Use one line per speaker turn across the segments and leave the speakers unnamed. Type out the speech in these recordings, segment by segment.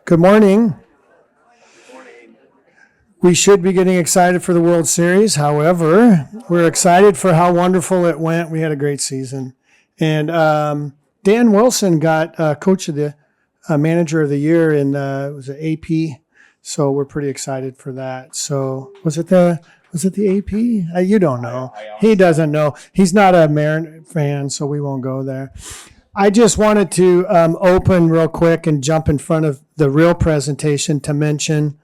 Good morning. We should be getting excited for the World Series. However, we're excited for how wonderful it went. We had a great season. And Dan Wilson got Coach of the Manager of the Year in it was an AP. So we're pretty excited for that. So was it the AP? You don't know. He doesn't know. He's not a Marin fan, so we won't go there. I just wanted to open real quick and jump in front of the real presentation to mention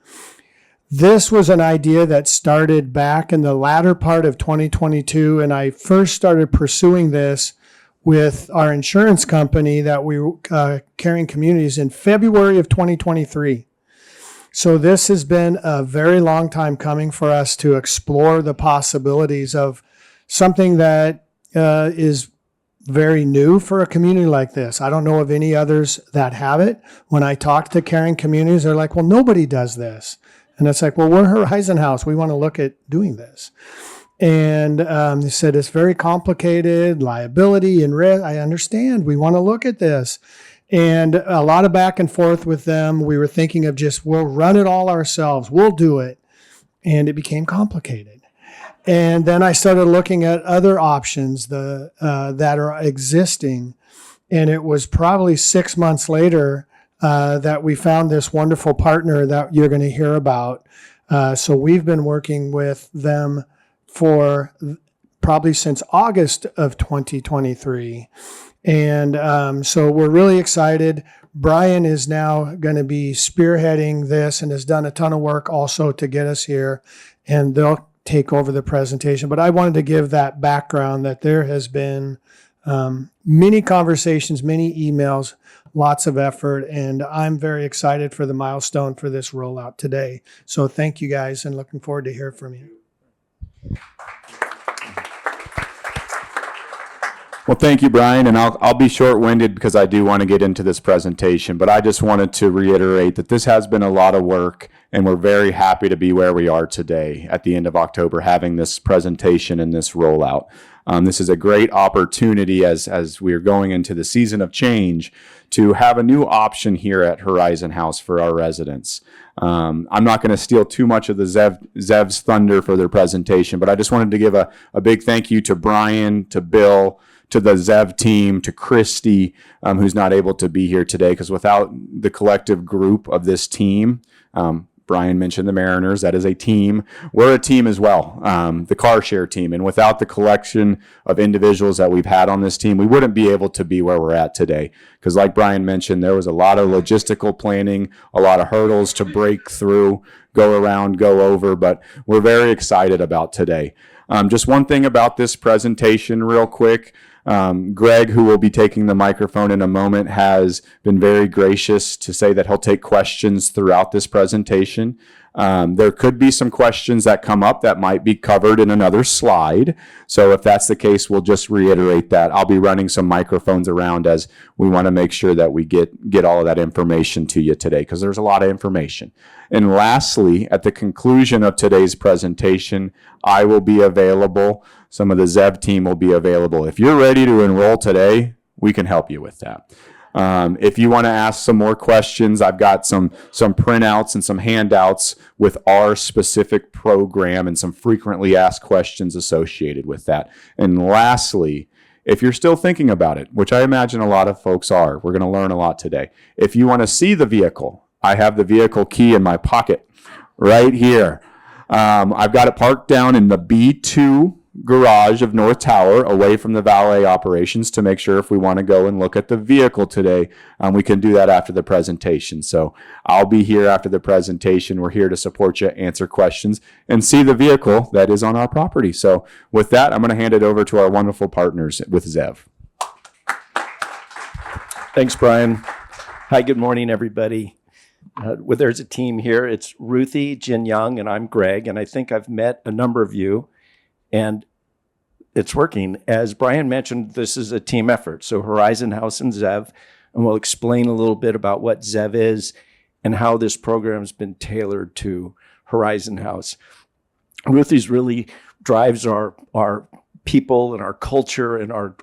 this was an idea that started back in the latter part of 2022, and I first started pursuing this with our insurance company that we were Caring Communities in February of 2023. So this has been a very long time coming for us to explore the possibilities of something that is very new for a community like this. I don't know of any others that have it. When I talk to Caring Communities, they're like, well, nobody does this. And it's like, well, we're Horizon House. We want to look at doing this. And they said, it's very complicated, liability and risk. I understand. We want to look at this. And a lot of back and forth with them. We were thinking of just, we'll run it all ourselves. We'll do it. And it became complicated. And then I started looking at other options that are existing. And it was probably 6 months later that we found this wonderful partner that you're going to hear about. So we've been working with them for probably since August of 2023. And so we're really excited. Brian is now going to be spearheading this and has done a ton of work also to get us here. And they'll take over the presentation. But I wanted to give that background that there has been many conversations, many emails, lots of effort, and I'm very excited for the milestone for this rollout today. So thank you guys and looking forward to hear from you.
Well, thank you, Brian, and I'll be short-winded because I do want to get into this presentation, but I just wanted to reiterate that this has been a lot of work, and we're very happy to be where we are today at the end of October, having this presentation and this rollout. This is a great opportunity as we are going into the season of change to have a new option here at Horizon House for our residents. I'm not going to steal too much of the Zev's thunder for their presentation, but I just wanted to give a big thank you to Brian, to Bill, to the Zev team, to Christy, who's not able to be here today, because without the collective group of this team, Brian mentioned the Mariners, that is a team. We're a team as well, the carshare team. And without the collection of individuals that we've had on this team, we wouldn't be able to be where we're at today. Because like Brian mentioned, there was a lot of logistical planning, a lot of hurdles to break through, go around, go over, but we're very excited about today. Just one thing about this presentation real quick. Greg, who will be taking the microphone in a moment, has been very gracious to say that he'll take questions throughout this presentation. There could be some questions that come up that might be covered in another slide. So if that's the case, we'll just reiterate that. I'll be running some microphones around as we want to make sure that we get all of that information to you today, because there's a lot of information. And lastly, at the conclusion of today's presentation, I will be available. Some of the Zev team will be available. If you're ready to enroll today, we can help you with that. If you want to ask some more questions, I've got some printouts and some handouts with our specific program and some frequently asked questions associated with that. And lastly, if you're still thinking about it, which I imagine a lot of folks are, we're going to learn a lot today. If you want to see the vehicle, I have the vehicle key in my pocket right here. I've got it parked down in the B2 garage of North Tower, away from the valet operations, to make sure if we want to go and look at the vehicle today, we can do that after the presentation. So I'll be here after the presentation. We're here to support you, answer questions, and see the vehicle that is on our property. So with that, I'm going to hand it over to our wonderful partners with Zev.
Thanks, Brian. Hi, good morning, everybody. There's a team here. It's Ruthie, Jin Young, and I'm Greg, and I think I've met a number of you. And it's working. As Brian mentioned, this is a team effort. So Horizon House and Zev, and we'll explain a little bit about what Zev is and how this program's been tailored to Horizon House. Ruthie's really drives our people and our culture and our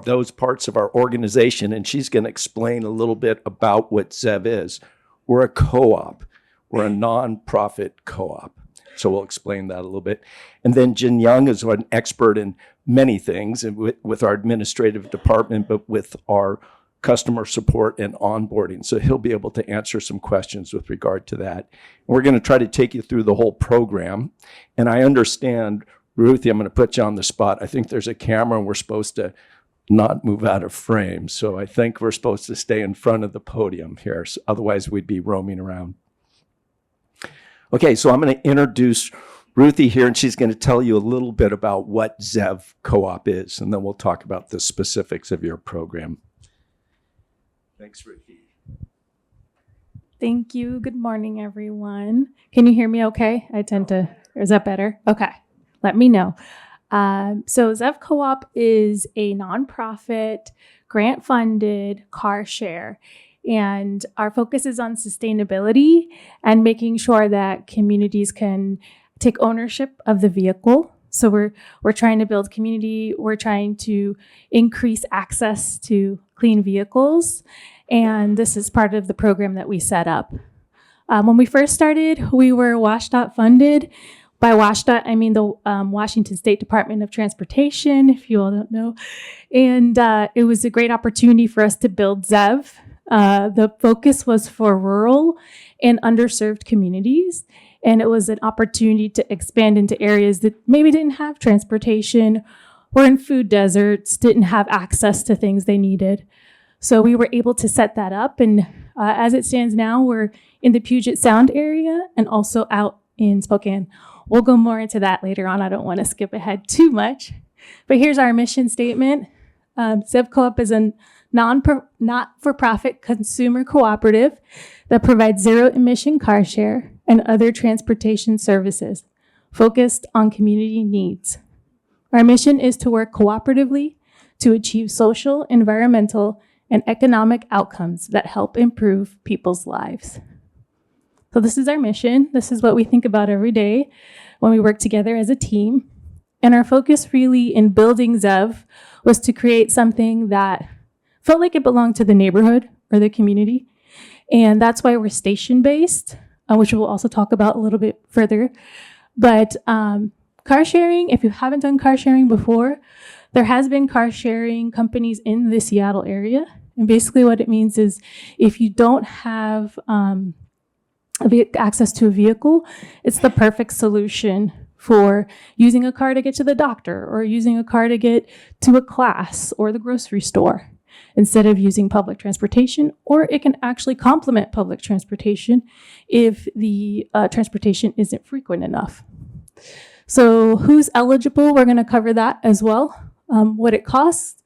those parts of our organization, and she's going to explain a little bit about what Zev is. we're a co-op. We're a nonprofit co-op. So we'll explain that a little bit. And then Jin Young is an expert in many things, and with our administrative department, but with our customer support and onboarding. So he'll be able to answer some questions with regard to that. We're going to try to take you through the whole program. And I understand, Ruthie, I'm going to put you on the spot. I think there's a camera and we're supposed to not move out of frame. So I think we're supposed to stay in front of the podium here. So otherwise, we'd be roaming around. Okay, so I'm going to introduce Ruthie here, and she's going to tell you a little bit about what Zev Co-op is, and then we'll talk about the specifics of your program. Thanks, Ruthie.
Thank you. Good morning, everyone. Can you hear me okay? Is that better? Okay, let me know. So Zev Co-op is a nonprofit, grant-funded car share. And our focus is on sustainability and making sure that communities can take ownership of the vehicle. So we're trying to build community. We're trying to increase access to clean vehicles. And this is part of the program that we set up. When we first started, we were WSDOT funded. By WSDOT, I mean the Washington State Department of Transportation, if you all don't know. And it was a great opportunity for us to build Zev. The focus was for rural and underserved communities, and it was an opportunity to expand into areas that maybe didn't have transportation, were in food deserts, didn't have access to things they needed. So we were able to set that up, and as it stands now, we're in the Puget Sound area and also out in Spokane. We'll go more into that later on. I don't want to skip ahead too much, but here's our mission statement. Zev Co-op is a not-for-profit consumer cooperative that provides zero-emission car share and other transportation services focused on community needs. Our mission is to work cooperatively to achieve social, environmental, and economic outcomes that help improve people's lives. So this is our mission. This is what we think about every day when we work together as a team. And our focus really in building Zev was to create something that felt like it belonged to the neighborhood or the community. And that's why we're station-based, which we'll also talk about a little bit further. But car sharing, if you haven't done car sharing before, there has been car sharing companies in the Seattle area. And basically what it means is if you don't have access to a vehicle, it's the perfect solution for using a car to get to the doctor or using a car to get to a class or the grocery store instead of using public transportation, or it can actually complement public transportation if the transportation isn't frequent enough. So who's eligible? We're going to cover that as well. What it costs,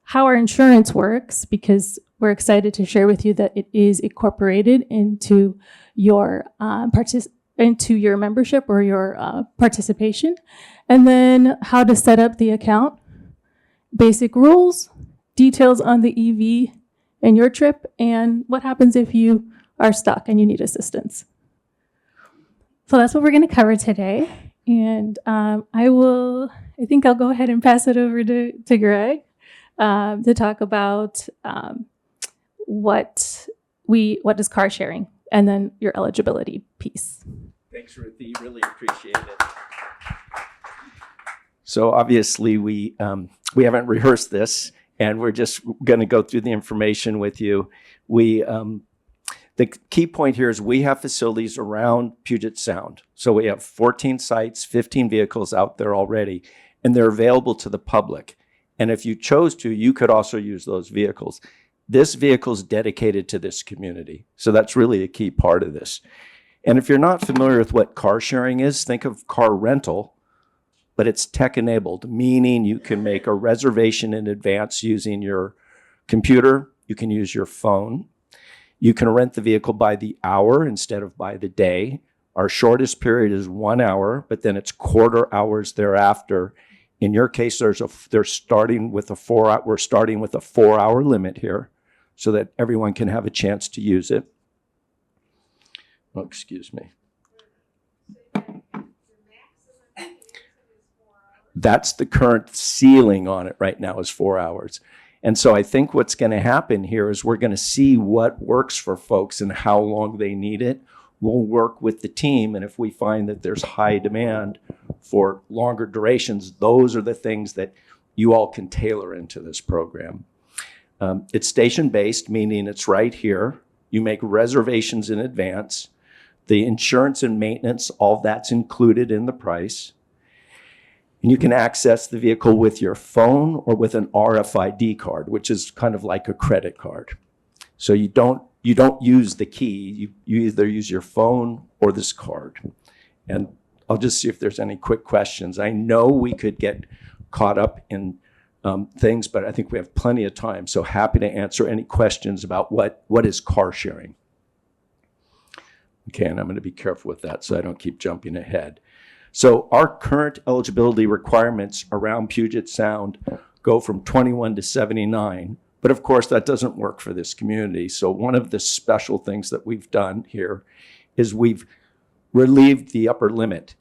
how our insurance works, because we're excited to share with you that it is incorporated into your membership or your participation, and then how to set up the account, basic rules, details on the EV and your trip, and what happens if you are stuck and you need assistance. So that's what we're going to cover today. And I think I'll go ahead and pass it over to Greg to talk about what is car sharing, and then your eligibility piece.
Thanks, Ruthie. Really appreciate it. So obviously we haven't rehearsed this, and we're just going to go through the information with you. The key point here is we have facilities around Puget Sound. So we have 14 sites, 15 vehicles out there already, and they're available to the public. And if you chose to, you could also use those vehicles. This vehicle is dedicated to this community. So that's really a key part of this. And if you're not familiar with what car sharing is, think of car rental, but it's tech enabled, meaning you can make a reservation in advance using your computer. You can use your phone. You can rent the vehicle by the hour instead of by the day. Our shortest period is 1 hour, but then it's quarter hours thereafter. In your case, we're starting with a 4-hour limit here so that everyone can have a chance to use it. Oh, excuse me. That's the current ceiling on it right now is 4 hours. And so I think what's going to happen here is we're going to see what works for folks and how long they need it. We'll work with the team, and if we find that there's high demand for longer durations, those are the things that you all can tailor into this program. It's station-based, meaning it's right here. You make reservations in advance. The insurance and maintenance, all that's included in the price. And you can access the vehicle with your phone or with an RFID card, which is kind of like a credit card. So you don't use the key. You either use your phone or this card. And I'll just see if there's any quick questions. I know we could get caught up in things, but I think we have plenty of time. So happy to answer any questions about what is car sharing. Okay, and I'm going to be careful with that so I don't keep jumping ahead. So our current eligibility requirements around Puget Sound go from 21 to 79. But of course, that doesn't work for this community. So one of the special things that we've done here is we've relieved the upper limit.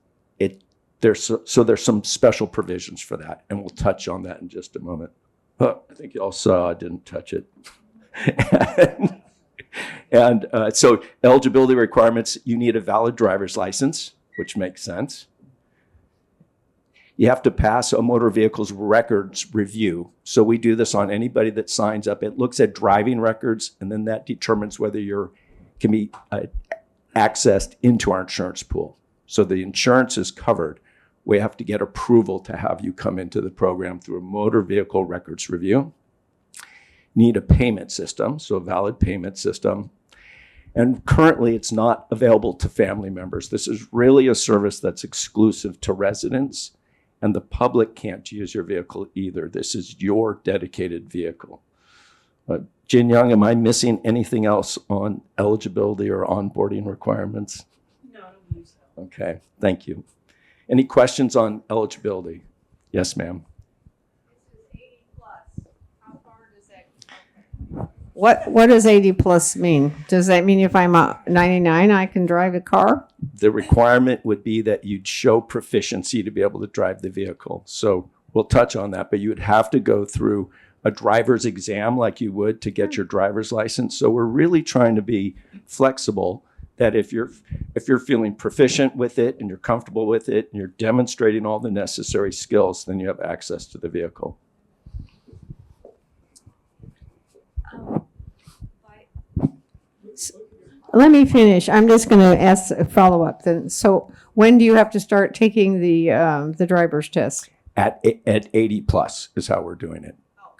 There's some special provisions for that, and we'll touch on that in just a moment. Oh, I think you all saw I didn't touch it. So eligibility requirements, you need a valid driver's license, which makes sense. You have to pass a motor vehicles records review. So we do this on anybody that signs up. It looks at driving records, and then that determines whether you can be accessed into our insurance pool. So the insurance is covered. We have to get approval to have you come into the program through a motor vehicle records review. Need a payment system, so a valid payment system. And currently it's not available to family members. This is really a service that's exclusive to residents, and the public can't use your vehicle either. This is your dedicated vehicle. Jin Young, am I missing anything else on eligibility or onboarding requirements?
No, I don't believe so.
Okay, thank you. Any questions on eligibility? Yes, ma'am.
This is 80 plus. How far does that?
What does 80 plus mean? Does that mean if I'm 99, I can drive a car?
The requirement would be that you'd show proficiency to be able to drive the vehicle. So we'll touch on that, but you would have to go through a driver's exam like you would to get your driver's license. So we're really trying to be flexible, that if you're feeling proficient with it and you're comfortable with it and you're demonstrating all the necessary skills, then you have access to the vehicle.
Let me finish. I'm just going to ask a follow-up then. So when do you have to start taking the driver's test?
At 80 plus is how we're doing it.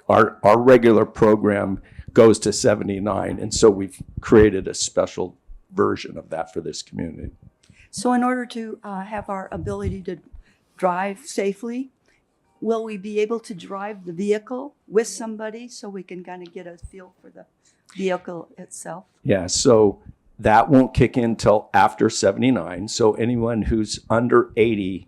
Our regular program goes to 79, and so we've created a special version of that for this community.
So in order to have our ability to drive safely, will we be able to drive the vehicle with somebody so we can kind of get a feel for the vehicle itself?
Yeah, so that won't kick in till after 79. So anyone who's under 80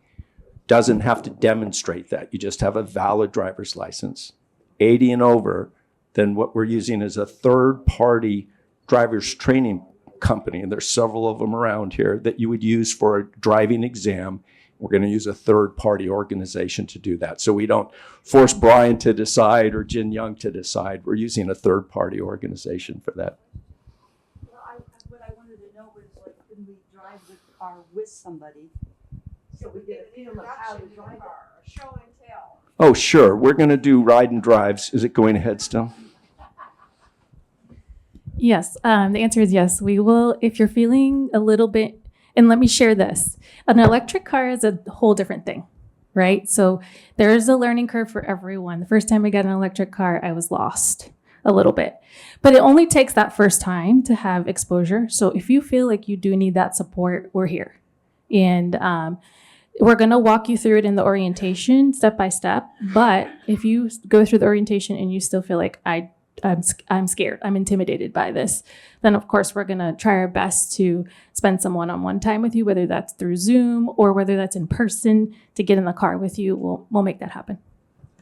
doesn't have to demonstrate that. You just have a valid driver's license. 80 and over, then what we're using is a third-party driver's training company, and there's several of them around here that you would use for a driving exam. We're going to use a third-party organization to do that. So we don't force Brian to decide or Jin Young to decide. We're using a third-party organization for that.
Well, what I wanted to know was, like, can we drive the car with somebody so we get a feel of how to drive it?
Show and tell.
Oh, sure. We're going to do ride and drives. Is it going ahead still?
Yes, the answer is yes. We will, if you're feeling a little bit, and let me share this. An electric car is a whole different thing, right? So there's a learning curve for everyone. The first time I got an electric car, I was lost a little bit. But it only takes that first time to have exposure. So if you feel like you do need that support, we're here. And we're going to walk you through it in the orientation step by step. But if you go through the orientation and you still feel like I'm scared, I'm intimidated by this, then of course we're going to try our best to spend some one-on-one time with you, whether that's through Zoom or whether that's in person, to get in the car with you. We'll make that happen.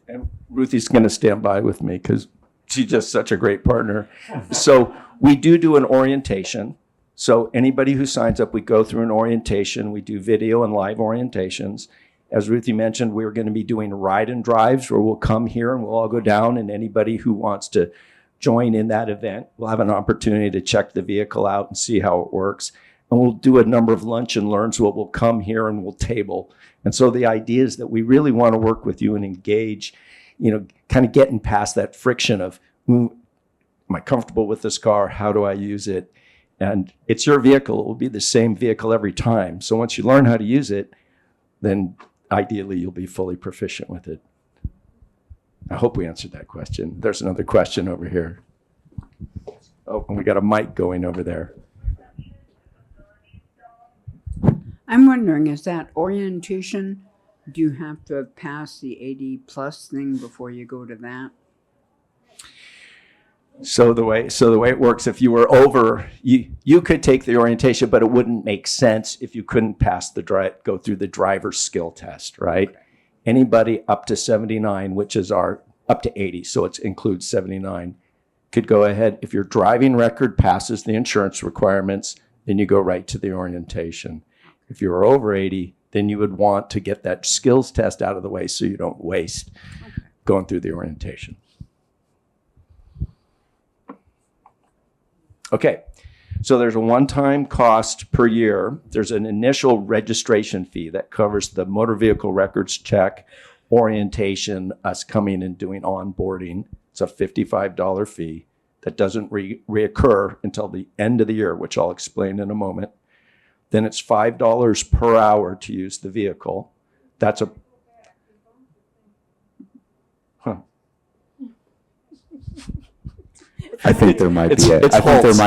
And Ruthie's going to stand by with me because she's just such a great partner. So we do an orientation. So anybody who signs up, we go through an orientation. We do video and live orientations. As Ruthie mentioned, we're going to be doing ride and drives where we'll come here and we'll all go down, and anybody who wants to join in that event will have an opportunity to check the vehicle out and see how it works. And we'll do a number of lunch and learns where we'll come here and we'll table. And so the idea is that we really want to work with you and engage, kind of getting past that friction of, am I comfortable with this car? How do I use it? And it's your vehicle. It will be the same vehicle every time. So once you learn how to use it, then ideally you'll be fully proficient with it. I hope we answered that question. There's another question over here. Oh, and we got a mic going over there.
I'm wondering, is that orientation, do you have to pass the 80 plus thing before you go to that?
So the way it works, if you were over, you could take the orientation, but it wouldn't make sense if you couldn't go through the driver's skill test, right? Anybody up to 79, which is up to 80, so it includes 79, could go ahead. If your driving record passes the insurance requirements, then you go right to the orientation. If you're over 80, then you would want to get that skills test out of the way so you don't waste going through the orientation. Okay, so there's a one-time cost per year. There's an initial registration fee that covers the motor vehicle records check, orientation, us coming and doing onboarding. It's a $55 fee that doesn't reoccur until the end of the year, which I'll explain in a moment. Then it's $5 per hour to use the vehicle. That's a...
I think there might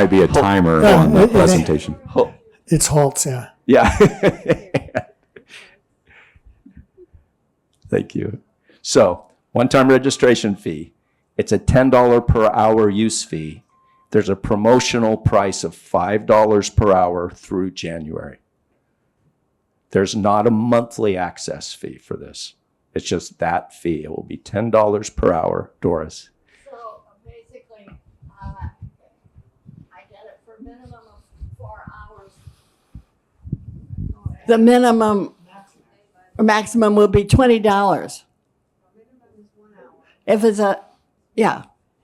be a timer
Yeah,
on the presentation.
It's halts, yeah.
Yeah. Thank you. So, one-time registration fee. It's a $10 per hour use fee. There's a promotional price of $5 per hour through January. There's not a monthly access fee for this. It's just that fee. It will be $10 per hour. Doris.
So basically, I get it for minimum of 4 hours.
The minimum or maximum will be $20. If it's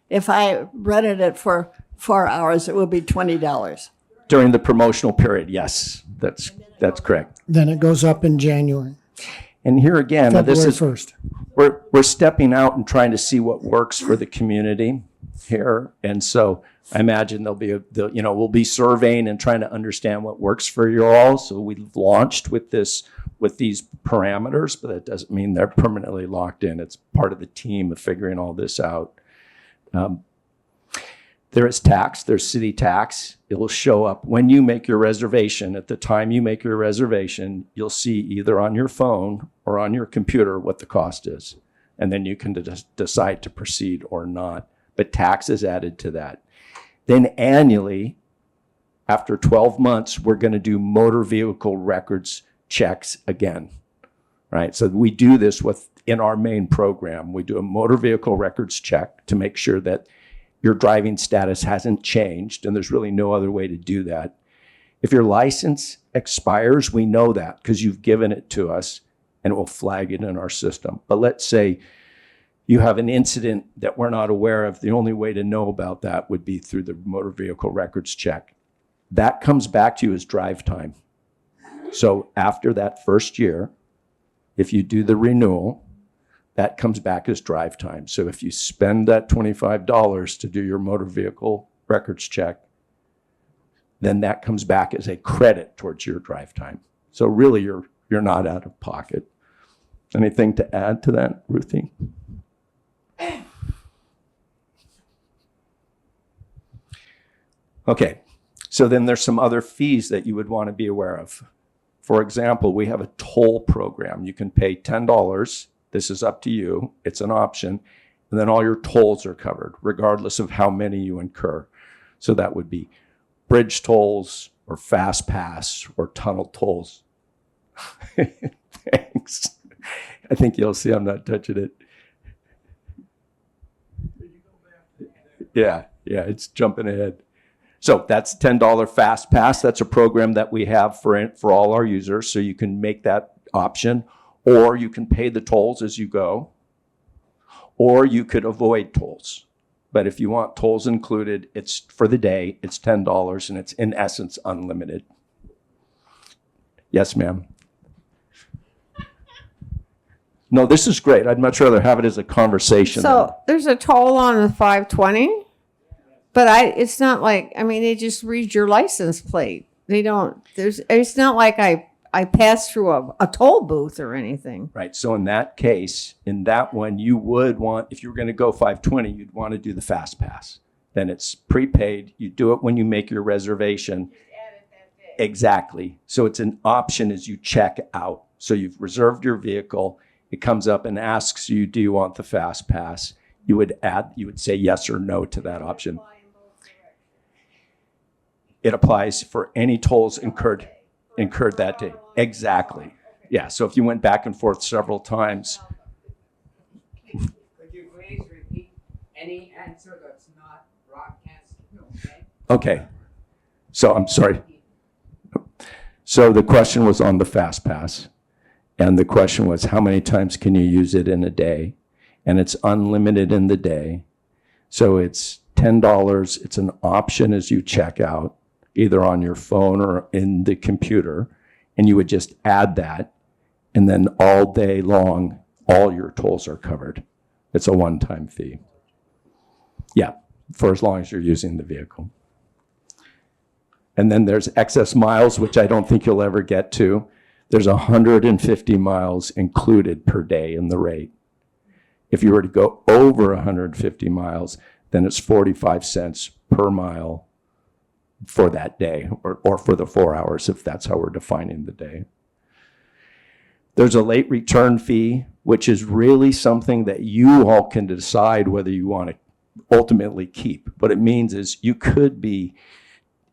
if I rented it for 4 hours, it will be $20.
During the promotional period, yes, that's correct.
Then it goes up in January,
And here again, this
February
is
1st.
we're stepping out and trying to see what works for the community here. And so I imagine we'll be surveying and trying to understand what works for you all. So we've launched with these parameters, but that doesn't mean they're permanently locked in. It's part of the team of figuring all this out. There is tax, there's city tax. It will show up when you make your reservation. At the time you make your reservation, you'll see either on your phone or on your computer what the cost is. And then you can decide to proceed or not. But tax is added to that. Then annually, after 12 months, we're going to do motor vehicle records checks again, right? So we do this in our main program. We do a motor vehicle records check to make sure that your driving status hasn't changed, and there's really no other way to do that. If your license expires, we know that because you've given it to us, and it will flag it in our system. But let's say you have an incident that we're not aware of. The only way to know about that would be through the motor vehicle records check. That comes back to you as drive time. So after that first year, if you do the renewal, that comes back as drive time. So if you spend that $25 to do your motor vehicle records check, then that comes back as a credit towards your drive time. So really, you're not out of pocket. Anything to add to that, Ruthie? Okay, so then there's some other fees that you would want to be aware of. For example, we have a toll program. You can pay $10. This is up to you. It's an option. And then all your tolls are covered, regardless of how many you incur. So that would be bridge tolls or fast pass or tunnel tolls. Thanks. I think you'll see I'm not touching it. Yeah, it's jumping ahead. So that's $10 fast pass. That's a program that we have for all our users. So you can make that option. or you can pay the tolls as you go, or you could avoid tolls. But if you want tolls included, it's for the day, it's $10, and it's in essence unlimited. Yes, ma'am. No, this is great. I'd much rather have it as a conversation.
So there's a toll on the 520, but it's not like, I mean, they just read your license plate. They don't, it's not like I pass through a toll booth or anything.
Right. So in that case, in that one, you would want, if you were going to go 520, you'd want to do the fast pass. Then it's prepaid. You do it when you make your reservation. Exactly. So it's an option as you check out. So you've reserved your vehicle. It comes up and asks you, do you want the fast pass? You would say yes or no to that option. It applies for any tolls incurred that day. Exactly. Yeah. So if you went back and forth several times.
Could you please repeat any answer that's not broadcast?
Okay. So I'm sorry. So the question was on the fast pass. And the question was, how many times can you use it in a day? And it's unlimited in the day. So it's $10. It's an option as you check out, either on your phone or in the computer. And you would just add that. And then all day long, all your tolls are covered. It's a one-time fee. Yeah, for as long as you're using the vehicle. And then there's excess miles, which I don't think you'll ever get to. There's 150 miles included per day in the rate. If you were to go over 150 miles, then it's 45 cents per mile for that day, or for the 4 hours, if that's how we're defining the day. There's a late return fee, which is really something that you all can decide whether you want to ultimately keep. What it means is you could be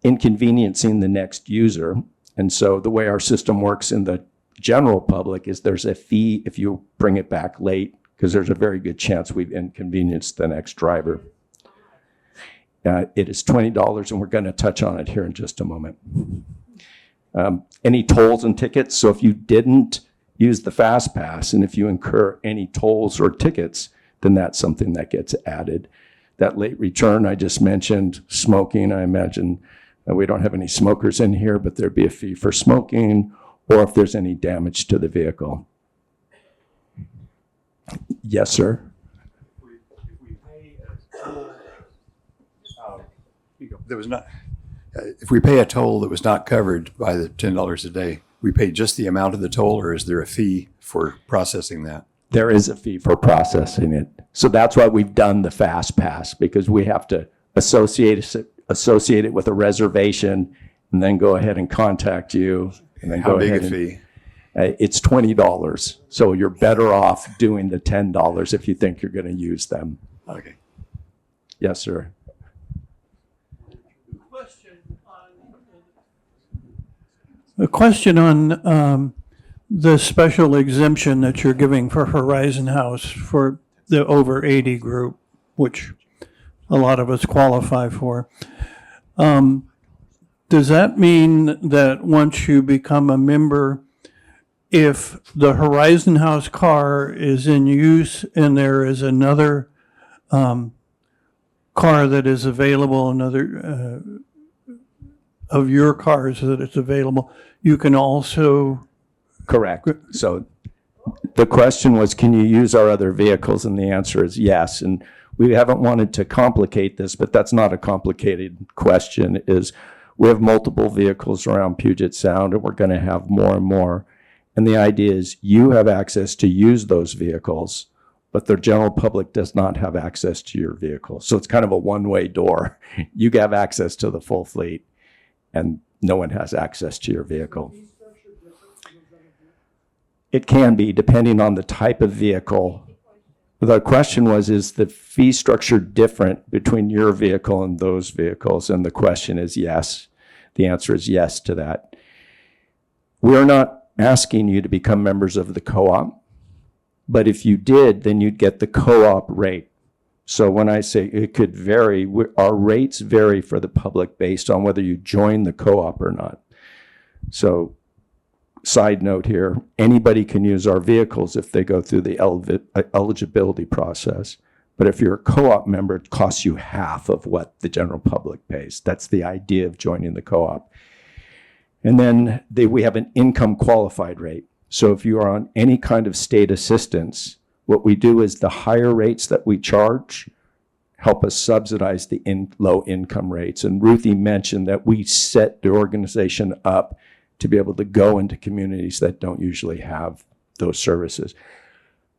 inconveniencing the next user. And so the way our system works in the general public is there's a fee if you bring it back late, because there's a very good chance we've inconvenienced the next driver. It is $20, and we're going to touch on it here in just a moment. Any tolls and tickets. So if you didn't use the fast pass, and if you incur any tolls or tickets, then that's something that gets added. That late return I just mentioned, smoking, I imagine we don't have any smokers in here, but there'd be a fee for smoking, or if there's any damage to the vehicle. Yes, sir.
If we pay a toll that was not covered by the $10 a day, we pay just the amount of the toll, or is there a fee for processing that?
There is a fee for processing it. So that's why we've done the fast pass, because we have to associate it with a reservation and then go ahead and contact you. And then
How big a fee?
It's $20. So you're better off doing the $10 if you think you're going to use them.
Okay.
Yes, sir.
A question on the special exemption that you're giving for Horizon House for the over 80 group, which a lot of us qualify for. Does that mean that once you become a member, if the Horizon House car is in use and there is another car that is available, another of your cars that it's available, you can also...
Correct. So the question was, can you use our other vehicles? And the answer is yes. And we haven't wanted to complicate this, but that's not a complicated question. Is we have multiple vehicles around Puget Sound, and we're going to have more and more. And the idea is you have access to use those vehicles, but the general public does not have access to your vehicle. So it's kind of a one-way door. You have access to the full fleet, and no one has access to your vehicle. It can be, depending on the type of vehicle. The question was, is the fee structure different between your vehicle and those vehicles? And the question is yes. The answer is yes to that. We're not asking you to become members of the co-op, but if you did, then you'd get the co-op rate. So when I say it could vary, our rates vary for the public based on whether you join the co-op or not. So side note here, anybody can use our vehicles if they go through the eligibility process. But if you're a co-op member, it costs you half of what the general public pays. That's the idea of joining the co-op. And then we have an income qualified rate. So if you are on any kind of state assistance, what we do is the higher rates that we charge help us subsidize the low income rates. And Ruthie mentioned that we set the organization up to be able to go into communities that don't usually have those services.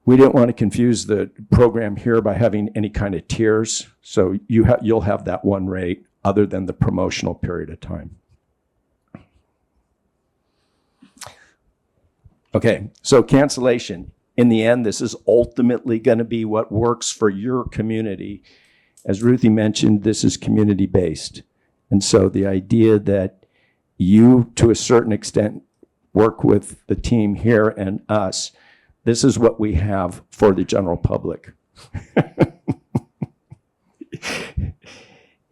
We didn't want to confuse the program here by having any kind of tiers. So you'll have that one rate other than the promotional period of time. Okay, so cancellation. In the end, this is ultimately going to be what works for your community. As Ruthie mentioned, this is community-based. And so the idea that you, to a certain extent, work with the team here and us, this is what we have for the general public.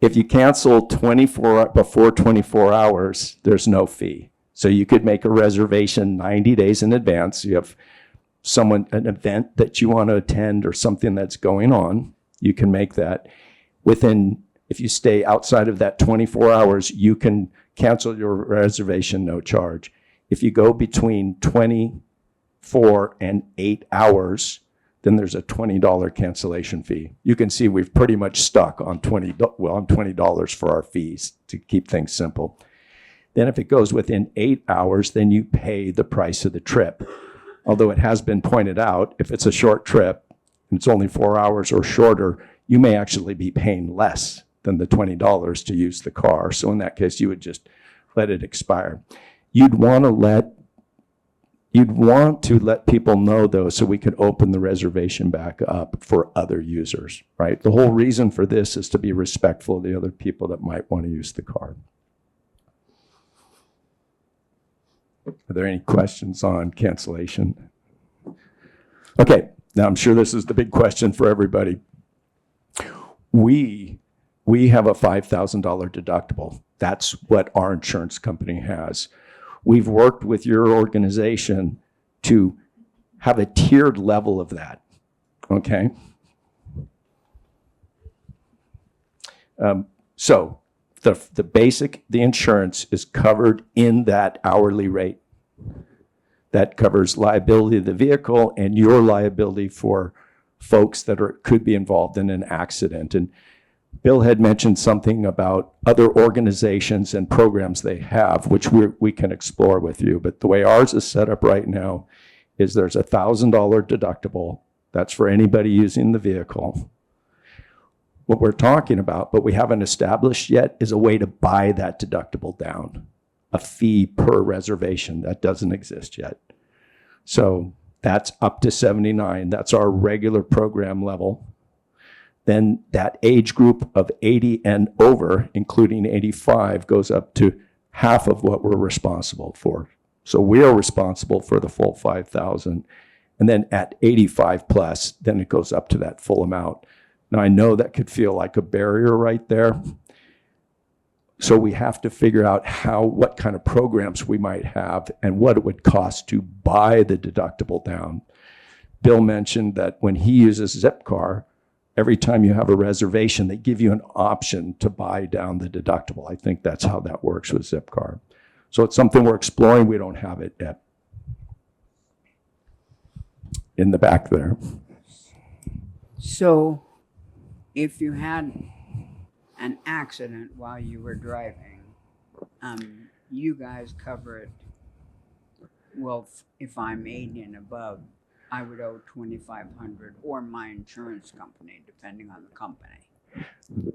If you cancel before 24 hours, there's no fee. So you could make a reservation 90 days in advance. You have an event that you want to attend or something that's going on, you can make that. If you stay outside of that 24 hours, you can cancel your reservation, no charge. If you go between 24 and 8 hours, then there's a $20 cancellation fee. You can see we've pretty much stuck on $20 for our fees to keep things simple. Then if it goes within 8 hours, then you pay the price of the trip. Although it has been pointed out, if it's a short trip, and it's only 4 hours or shorter, you may actually be paying less than the $20 to use the car. So in that case, you would just let it expire. You'd want to let people know, though, so we could open the reservation back up for other users, right? The whole reason for this is to be respectful of the other people that might want to use the car. Are there any questions on cancellation? Okay, now I'm sure this is the big question for everybody. We have a $5,000 deductible. That's what our insurance company has. We've worked with your organization to have a tiered level of that, okay? So the insurance is covered in that hourly rate. That covers liability of the vehicle and your liability for folks that could be involved in an accident. And Bill had mentioned something about other organizations and programs they have, which we can explore with you. But the way ours is set up right now is there's a $1,000 deductible. That's for anybody using the vehicle. What we're talking about, but we haven't established yet, is a way to buy that deductible down. A fee per reservation. That doesn't exist yet. So that's up to 79. That's our regular program level. Then that age group of 80 and over, including 85, goes up to half of what we're responsible for. So we are responsible for the full 5,000. And then at 85 plus, then it goes up to that full amount. Now I know that could feel like a barrier right there. So we have to figure out what kind of programs we might have and what it would cost to buy the deductible down. Bill mentioned that when he uses Zipcar, every time you have a reservation, they give you an option to buy down the deductible. I think that's how that works with Zipcar. So it's something we're exploring. We don't have it yet. In the back there.
So if you had an accident while you were driving, you guys cover it. Well, if I'm 80 and above, I would owe $2,500, or my insurance company, depending on the company.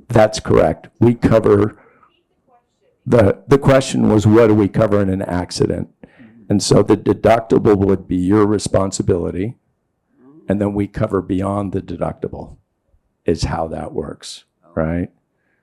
That's correct. We cover, the question was, what do we cover in an accident? And so the deductible would be your responsibility, and then we cover beyond the deductible, is how that works, right?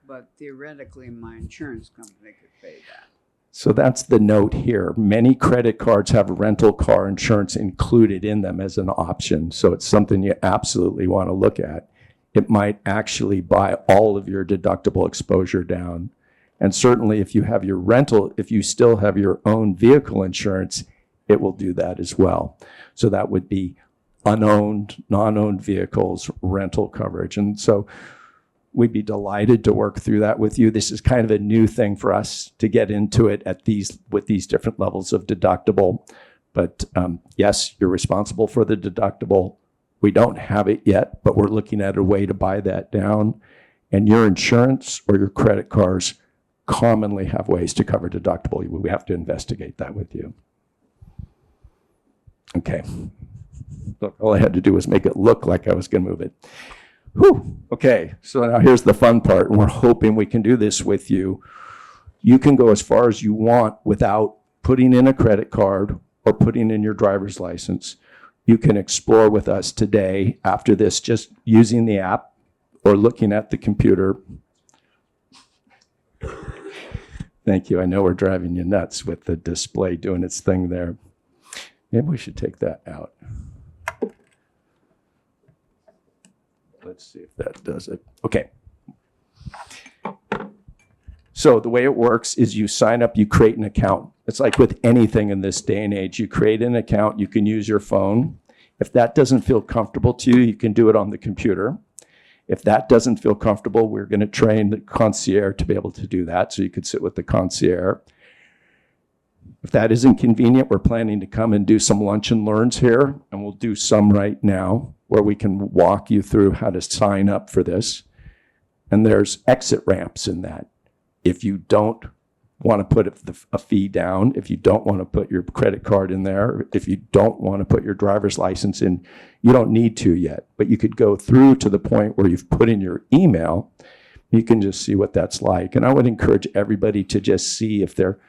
But theoretically, my insurance company could pay that.
So that's the note here. Many credit cards have rental car insurance included in them as an option. So it's something you absolutely want to look at. It might actually buy all of your deductible exposure down. And certainly if you have your rental, if you still have your own vehicle insurance, it will do that as well. So that would be unowned, non-owned vehicles, rental coverage. And so we'd be delighted to work through that with you. This is kind of a new thing for us to get into it with these different levels of deductible. But yes, you're responsible for the deductible. We don't have it yet, but we're looking at a way to buy that down. And your insurance or your credit cards commonly have ways to cover deductible. We have to investigate that with you. Okay. Look, all I had to do was make it look like I was going to move it. Whew. Okay, so now here's the fun part, and we're hoping we can do this with you. You can go as far as you want without putting in a credit card or putting in your driver's license. You can explore with us today after this, just using the app or looking at the computer. Thank you. I know we're driving you nuts with the display doing its thing there. Maybe we should take that out. Let's see if that does it. Okay. So the way it works is you sign up, you create an account. It's like with anything in this day and age. You create an account, you can use your phone. If that doesn't feel comfortable to you, you can do it on the computer. If that doesn't feel comfortable, we're going to train the concierge to be able to do that. So you could sit with the concierge. If that isn't convenient, we're planning to come and do some lunch and learns here, and we'll do some right now where we can walk you through how to sign up for this. And there's exit ramps in that. If you don't want to put a fee down, if you don't want to put your credit card in there, if you don't want to put your driver's license in, you don't need to yet. But you could go through to the point where you've put in your email. You can just see what that's like. And I would encourage everybody to just see if they're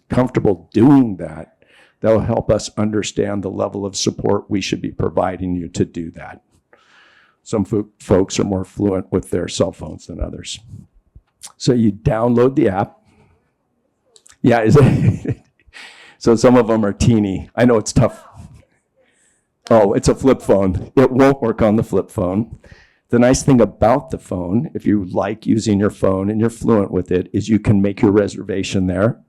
comfortable doing that. That'll help us understand the level of support we should be providing you to do that. Some folks are more fluent with their cell phones than others. So you download the app. Yeah, is it? So some of them are teeny. I know it's tough. Oh, it's a flip phone. It won't work on the flip phone. The nice thing about the phone, if you like using your phone and you're fluent with it, is you can make your reservation there.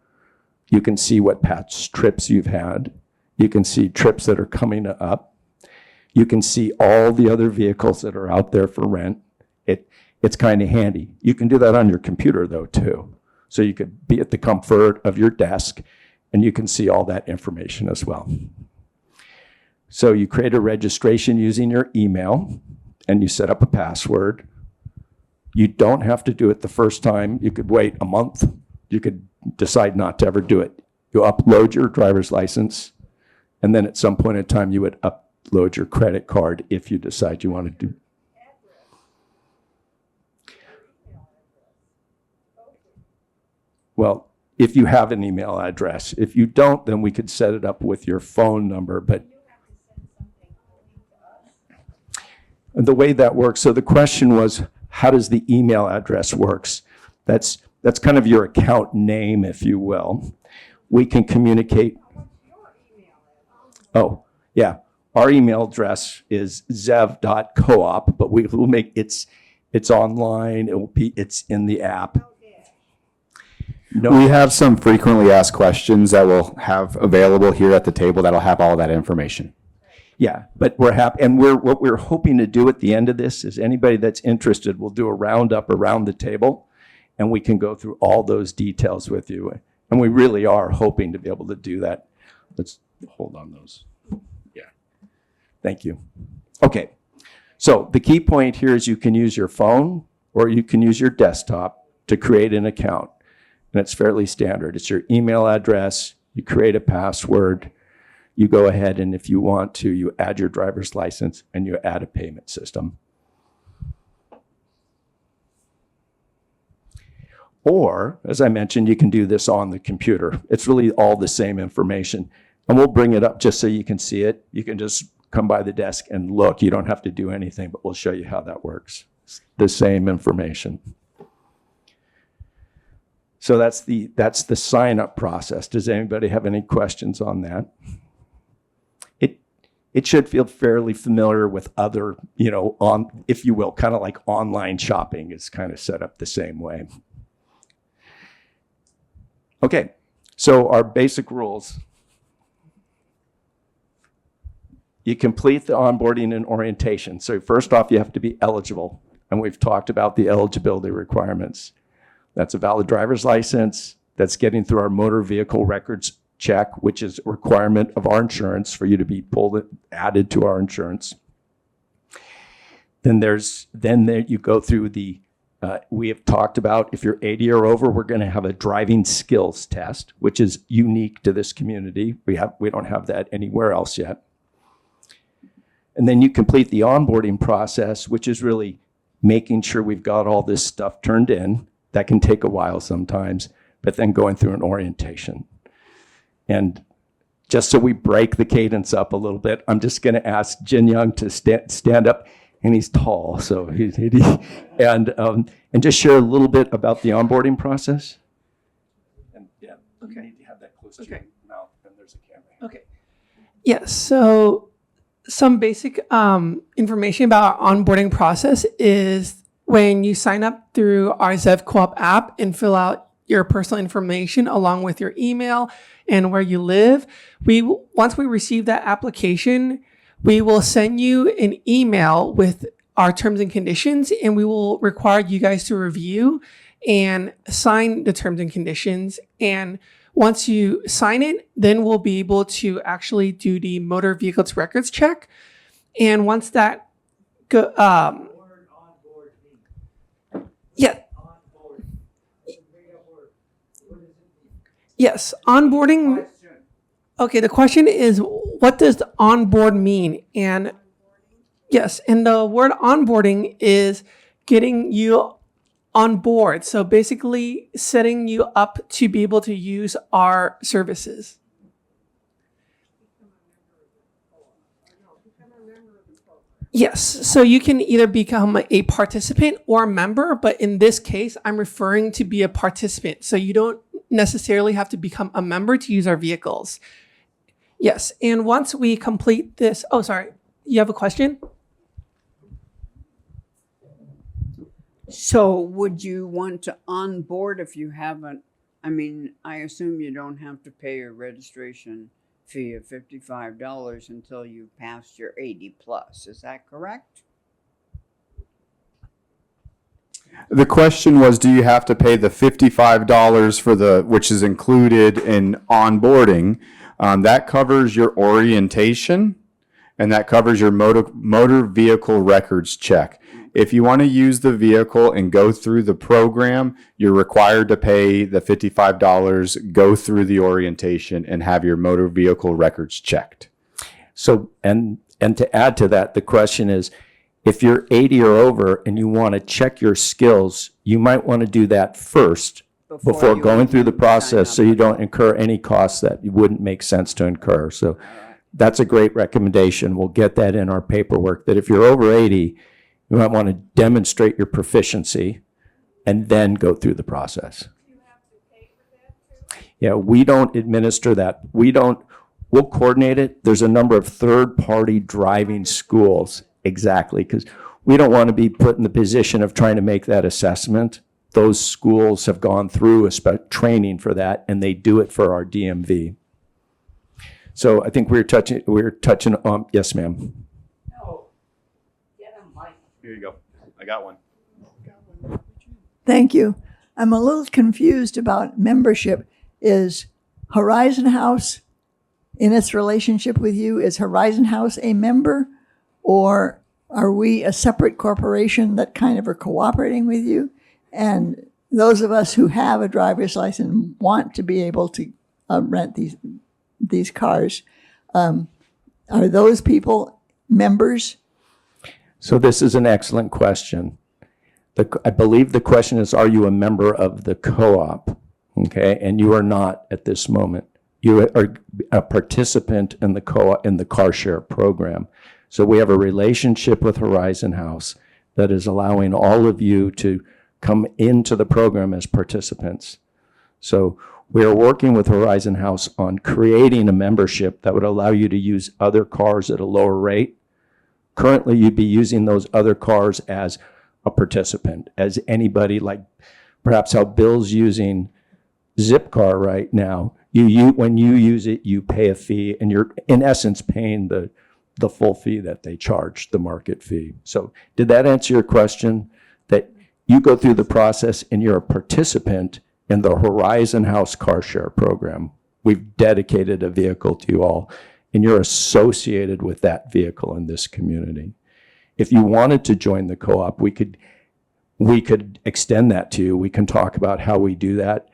You can see what past trips you've had. You can see trips that are coming up. You can see all the other vehicles that are out there for rent. It's kind of handy. You can do that on your computer though too. So you could be at the comfort of your desk and you can see all that information as well. So you create a registration using your email and you set up a password. You don't have to do it the first time. You could wait a month. You could decide not to ever do it. You upload your driver's license, and then at some point in time, you would upload your credit card if you decide you want to do. Well, if you have an email address. If you don't, then we could set it up with your phone number. But the way that works, so the question was, how does the email address works? That's kind of your account name, if you will. We can communicate. Oh, yeah. Our email address is zev.coop, but we will make it's online. It's in the app. No.
We have some frequently asked questions that we'll have available here at the table that'll have all that information.
Yeah, but we're happy, and what we're hoping to do at the end of this is anybody that's interested, we'll do a roundup around the table, and we can go through all those details with you. And we really are hoping to be able to do that. Let's hold on those. Yeah, thank you. Okay, so the key point here is you can use your phone or you can use your desktop to create an account. And it's fairly standard. It's your email address, you create a password, you go ahead and if you want to, you add your driver's license and you add a payment system. Or, as I mentioned, you can do this on the computer. It's really all the same information. And we'll bring it up just so you can see it. You can just come by the desk and look. You don't have to do anything, but we'll show you how that works. It's the same information. So that's the sign-up process. Does anybody have any questions on that? It should feel fairly familiar with other, if you will, kind of like online shopping is kind of set up the same way. Okay, so our basic rules. you complete the onboarding and orientation. So first off, you have to be eligible. And we've talked about the eligibility requirements. That's a valid driver's license. That's getting through our motor vehicle records check, which is a requirement of our insurance for you to be added to our insurance. Then you go through the, we have talked about if you're 80 or over, we're going to have a driving skills test, which is unique to this community. We don't have that anywhere else yet. And then you complete the onboarding process, which is really making sure we've got all this stuff turned in. That can take a while sometimes, but then going through an orientation. And just so we break the cadence up a little bit, I'm just going to ask Jin Young to stand up, and he's tall, so and just share a little bit about the onboarding process. And yeah, okay. You need to have that close to your mouth, and there's a camera.
Okay. Yes. So some basic information about our onboarding process is when you sign up through our Zev Co-op app and fill out your personal information along with your email and where you live, once we receive that application, we will send you an email with our terms and conditions, and we will require you guys to review and sign the terms and conditions. And once you sign it, then we'll be able to actually do the motor vehicles records check. And once that yes, onboarding. Okay, the question is, what does the onboard mean? And yes, and the word onboarding is getting you on board. So basically setting you up to be able to use our services. Yes, so you can either become a participant or a member, but in this case, I'm referring to be a participant. So you don't necessarily have to become a member to use our vehicles. Yes, and once we complete this, oh, sorry, you have a question?
So would you want to onboard if you haven't? I mean, I assume you don't have to pay a registration fee of $55 until you pass your 80 plus. Is that correct?
The question was, do you have to pay the $55 for which is included in onboarding? That covers your orientation, and that covers your motor vehicle records check. If you want to use the vehicle and go through the program, you're required to pay the $55, go through the orientation, and have your motor vehicle records checked.
So, and to add to that, the question is, if you're 80 or over and you want to check your skills, you might want to do that first before going through the process, so you don't incur any costs that wouldn't make sense to incur. So that's a great recommendation. We'll get that in our paperwork, that if you're over 80, you might want to demonstrate your proficiency and then go through the process. Yeah, we don't administer that. We'll coordinate it. There's a number of third-party driving schools, exactly, because we don't want to be put in the position of trying to make that assessment. Those schools have gone through a training for that, and they do it for our DMV. So I think we're touching on, yes, ma'am.
Here you go. I got one.
Thank you. I'm a little confused about membership. Is Horizon House, in its relationship with you, is Horizon House a member, or are we a separate corporation that kind of are cooperating with you? And those of us who have a driver's license want to be able to rent these cars. Are those people members?
So this is an excellent question. I believe the question is, are you a member of the co-op? Okay, and you are not at this moment. You are a participant in the co-op, in the carshare program. So we have a relationship with Horizon House that is allowing all of you to come into the program as participants. So we are working with Horizon House on creating a membership that would allow you to use other cars at a lower rate. Currently, you'd be using those other cars as a participant, as anybody, like perhaps how Bill's using Zipcar right now. When you use it, you pay a fee, and you're in essence paying the the full fee that they charge, the market fee. So did that answer your question? That you go through the process and you're a participant in the Horizon House car share program. We've dedicated a vehicle to you all, and you're associated with that vehicle in this community. If you wanted to join the co-op, we could extend that to you. We can talk about how we do that.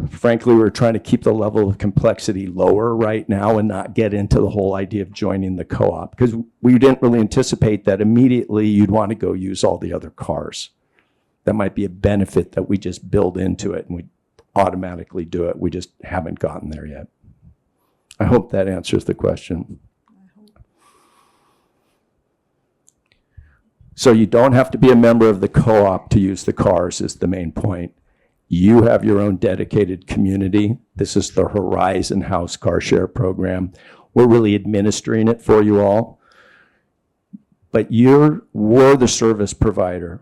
Frankly, we're trying to keep the level of complexity lower right now and not get into the whole idea of joining the co-op, because we didn't really anticipate that immediately you'd want to go use all the other cars. That might be a benefit that we just build into it and we automatically do it. We just haven't gotten there yet. I hope that answers the question. So you don't have to be a member of the co-op to use the cars is the main point. You have your own dedicated community. This is the Horizon House Car Share Program. We're really administering it for you all. But we're the service provider.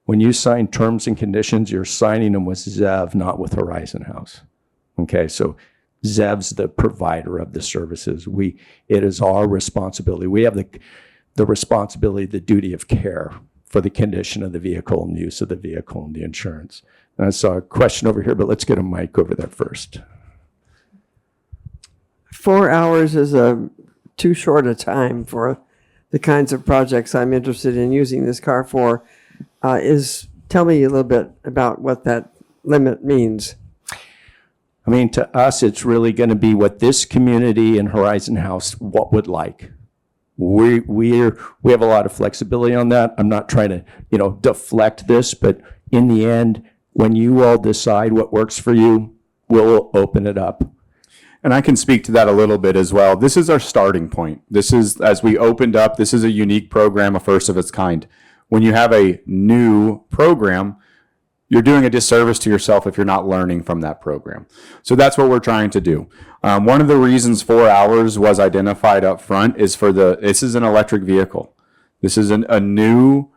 When you sign terms and conditions, you're signing them with Zev, not with Horizon House. Okay, so Zev's the provider of the services. It is our responsibility. We have the responsibility, the duty of care for the condition of the vehicle and use of the vehicle and the insurance. And I saw a question over here, but let's get a mic over there first.
4 hours is too short a time for the kinds of projects I'm interested in using this car for. Tell me a little bit about what that limit means.
I mean, to us, it's really going to be what this community and Horizon House would like. We have a lot of flexibility on that. I'm not trying to, deflect this, but in the end, when you all decide what works for you, we'll open it up.
And I can speak to that a little bit as well. This is our starting point. This is, as we opened up, this is a unique program, a first of its kind. When you have a new program, you're doing a disservice to yourself if you're not learning from that program. So that's what we're trying to do. One of the reasons 4 hours was identified up front is this is an electric vehicle. This is a new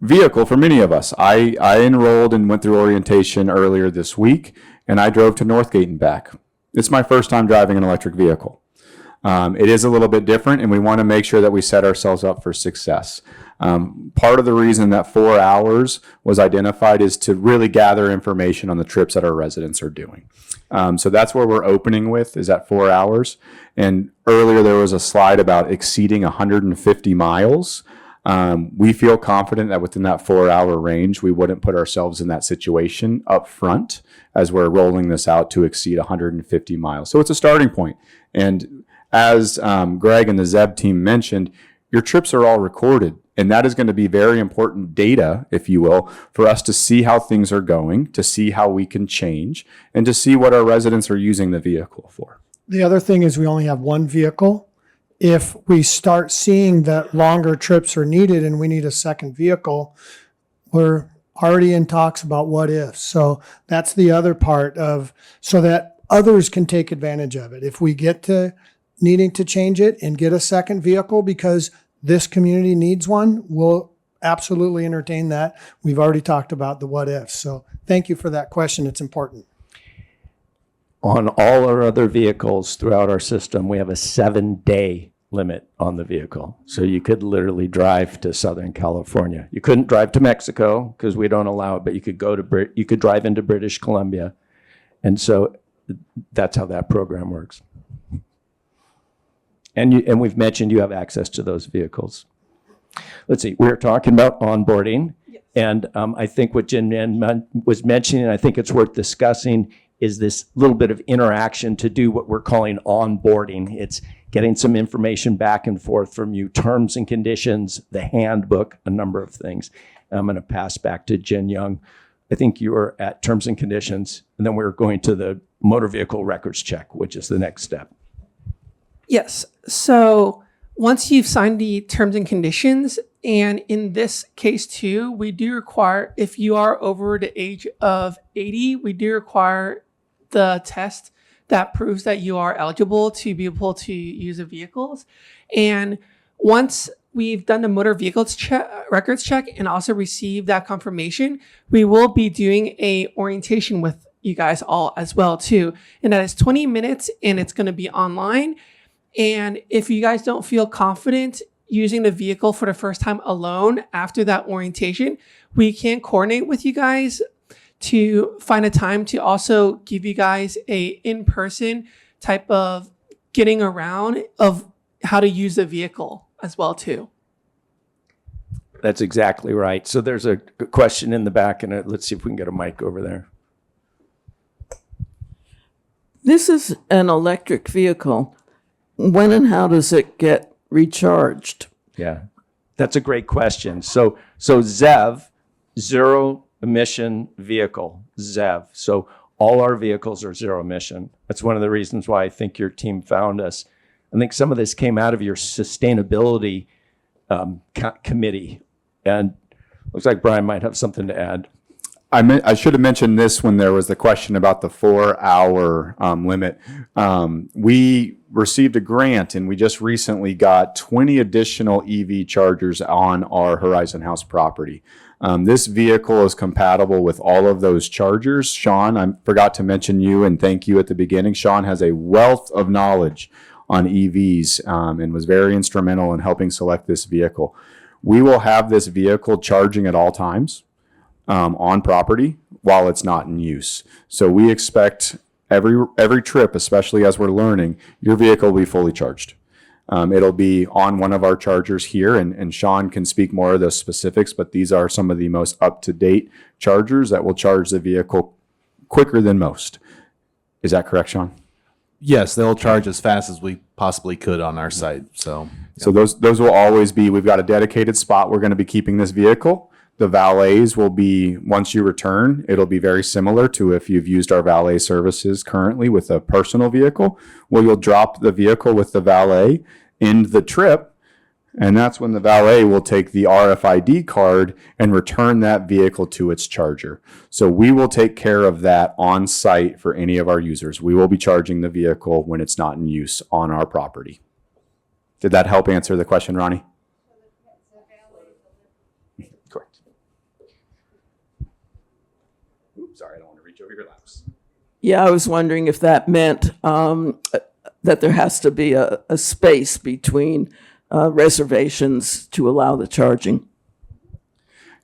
vehicle for many of us. I enrolled and went through orientation earlier this week, and I drove to Northgate and back. It's my first time driving an electric vehicle. It is a little bit different, and we want to make sure that we set ourselves up for success. Part of the reason that 4 hours was identified is to really gather information on the trips that our residents are doing. So that's where we're opening with, is at 4 hours. And earlier there was a slide about exceeding 150 miles. We feel confident that within that 4 hour range, we wouldn't put ourselves in that situation up front as we're rolling this out to exceed 150 miles. So it's a starting point. And as Greg and the Zev team mentioned, your trips are all recorded. And that is going to be very important data, if you will, for us to see how things are going, to see how we can change, and to see what our residents are using the vehicle for.
The other thing is we only have one vehicle. If we start seeing that longer trips are needed and we need a second vehicle, we're already in talks about what if. So that's the other part of, so that others can take advantage of it. If we get to needing to change it and get a second vehicle because this community needs one, we'll absolutely entertain that. We've already talked about the what ifs. So thank you for that question. It's important.
On all our other vehicles throughout our system, we have a 7-day limit on the vehicle. So you could literally drive to Southern California. You couldn't drive to Mexico because we don't allow it, but you could drive into British Columbia. And so that's how that program works. And we've mentioned you have access to those vehicles. Let's see, we're talking about onboarding. Yes. And I think what Jen was mentioning, and I think it's worth discussing, is this little bit of interaction to do what we're calling onboarding. It's getting some information back and forth from you, terms and conditions, the handbook, a number of things. I'm going to pass back to Jen Young. I think you were at terms and conditions, and then we're going to the motor vehicle records check, which is the next step.
Yes. So once you've signed the terms and conditions, and in this case too, we do require, if you are over the age of 80, we do require the test that proves that you are eligible to be able to use the vehicles. And once we've done the motor vehicles records check and also received that confirmation, we will be doing a orientation with you guys all as well too. And that is 20 minutes and it's going to be online. And if you guys don't feel confident using the vehicle for the first time alone after that orientation, we can coordinate with you guys to find a time to also give you guys a in-person type of getting around of how to use the vehicle as well too.
That's exactly right. So there's a question in the back, and let's see if we can get a mic over there.
This is an electric vehicle. When and how does it get recharged?
Yeah, that's a great question. So Zev, zero emission vehicle, Zev. So all our vehicles are zero emission. That's one of the reasons why I think your team found us. I think some of this came out of your sustainability committee. And looks like Brian might have something to add.
I should have mentioned this when there was the question about the 4-hour limit. We received a grant, and we just recently got 20 additional EV chargers on our Horizon House property. This vehicle is compatible with all of those chargers. Sean, I forgot to mention you and thank you at the beginning. Sean has a wealth of knowledge on EVs and was very instrumental in helping select this vehicle. We will have this vehicle charging at all times on property while it's not in use. So we expect every trip, especially as we're learning, your vehicle will be fully charged. It'll be on one of our chargers here, and Sean can speak more of the specifics, but these are some of the most up-to-date chargers that will charge the vehicle quicker than most. Is that correct, Sean?
Yes, they'll charge as fast as we possibly could on our site. So
those will always be, we've got a dedicated spot we're going to be keeping this vehicle. The valets will be, once you return, it'll be very similar to if you've used our valet services currently with a personal vehicle, where you'll drop the vehicle with the valet, end the trip, and that's when the valet will take the RFID card and return that vehicle to its charger. So we will take care of that on site for any of our users. We will be charging the vehicle when it's not in use on our property. Did that help answer the question, Ronnie? Correct. Oops, sorry, I don't want to reach over your laps.
Yeah, I was wondering if that meant that there has to be a space between reservations to allow the charging.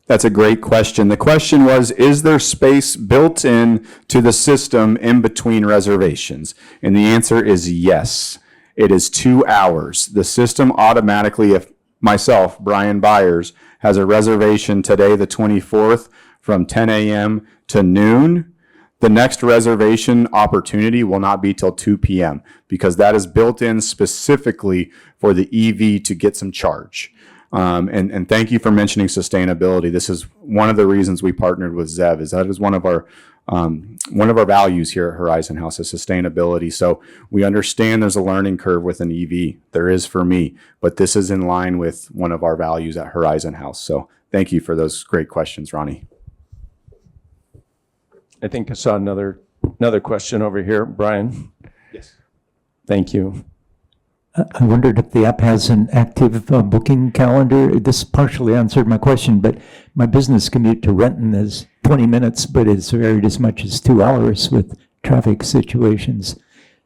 That's a great question. The question was, is there space built in to the system in between reservations? And the answer is yes. It is 2 hours. The system automatically, if myself, Brian Byers, has a reservation today, the 24th, from 10 a.m. to noon, the next reservation opportunity will not be till 2 p.m. because that is built in specifically for the EV to get some charge. And thank you for mentioning sustainability. This is one of the reasons we partnered with Zev. Is that is one of our values here at Horizon House is sustainability. So we understand there's a learning curve with an EV. There is for me, but this is in line with one of our values at Horizon House. So thank you for those great questions, Ronnie.
I think I saw another question over here. Brian?
Yes.
Thank you.
I wondered if the app has an active booking calendar. This partially answered my question, but my business commute to Renton is 20 minutes, but it's varied as much as 2 hours with traffic situations.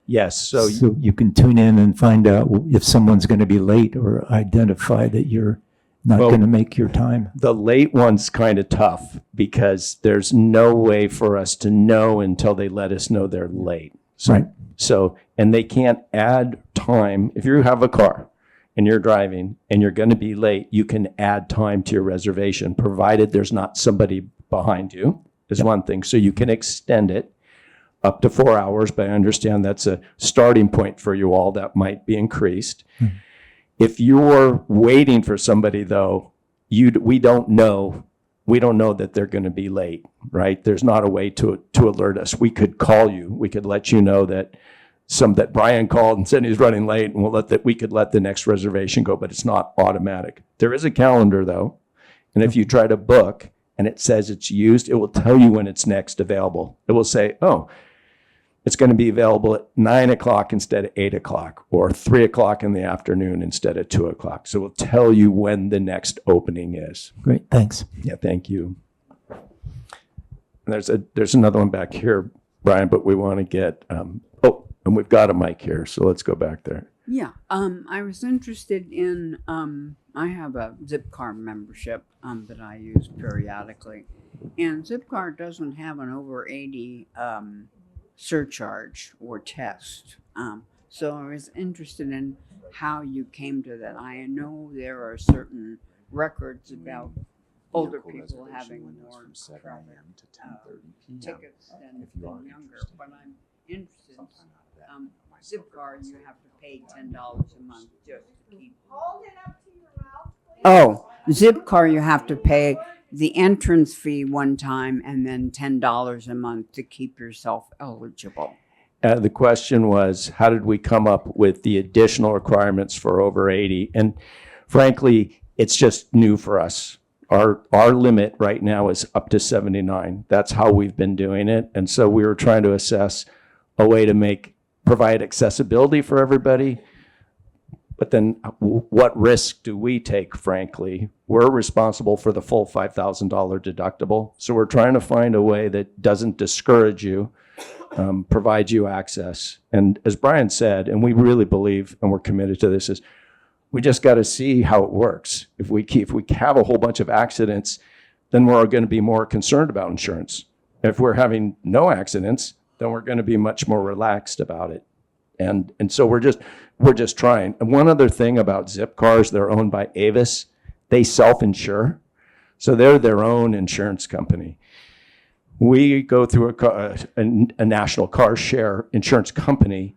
Yes. So
you can tune in and find out if someone's going to be late or identify that you're not going to make your time.
The late one's kind of tough because there's no way for us to know until they let us know they're late. So,
right.
So, and they can't add time. If you have a car and you're driving and you're going to be late, you can add time to your reservation, provided there's not somebody behind you, is one thing. So you can extend it up to 4 hours, but I understand that's a starting point for you all that might be increased. Mm-hmm. If you're waiting for somebody, though, we don't know that they're going to be late, right? There's not a way to alert us. We could call you. We could let you know that Brian called and said he's running late, and we could let the next reservation go, but it's not automatic. There is a calendar, though, and if you try to book and it says it's used, it will tell you when it's next available. It will say, oh, it's going to be available at 9 o'clock instead of 8 o'clock, or 3 o'clock in the afternoon instead of 2 o'clock. So we'll tell you when the next opening is.
Great, thanks.
Yeah, thank you. And there's another one back here, Brian, but we want to get, and we've got a mic here, so let's go back there.
Yeah, I was interested in, I have a Zipcar membership that I use periodically. And Zipcar doesn't have an over 80 surcharge or test. So I was interested in how you came to that. I know there are certain records about older people having more tickets than younger, but I'm interested. Zipcar, you have to pay $10 a month just to keep.
Hold it up to your mouth, please.
Oh, Zipcar, you have to pay the entrance fee one time and then $10 a month to keep yourself eligible.
The question was, how did we come up with the additional requirements for over 80? And frankly, it's just new for us. Our limit right now is up to 79. That's how we've been doing it. And so we were trying to assess a way to provide accessibility for everybody. But then what risk do we take, frankly? We're responsible for the full $5,000 deductible. So we're trying to find a way that doesn't discourage you, provides you access. And as Brian said, and we really believe, and we're committed to this, is we just got to see how it works. If we have a whole bunch of accidents, then we're going to be more concerned about insurance. If we're having no accidents, then we're going to be much more relaxed about it. And so we're just trying. And one other thing about Zipcars, they're owned by Avis. They self-insure. So they're their own insurance company. We go through a national car share insurance company,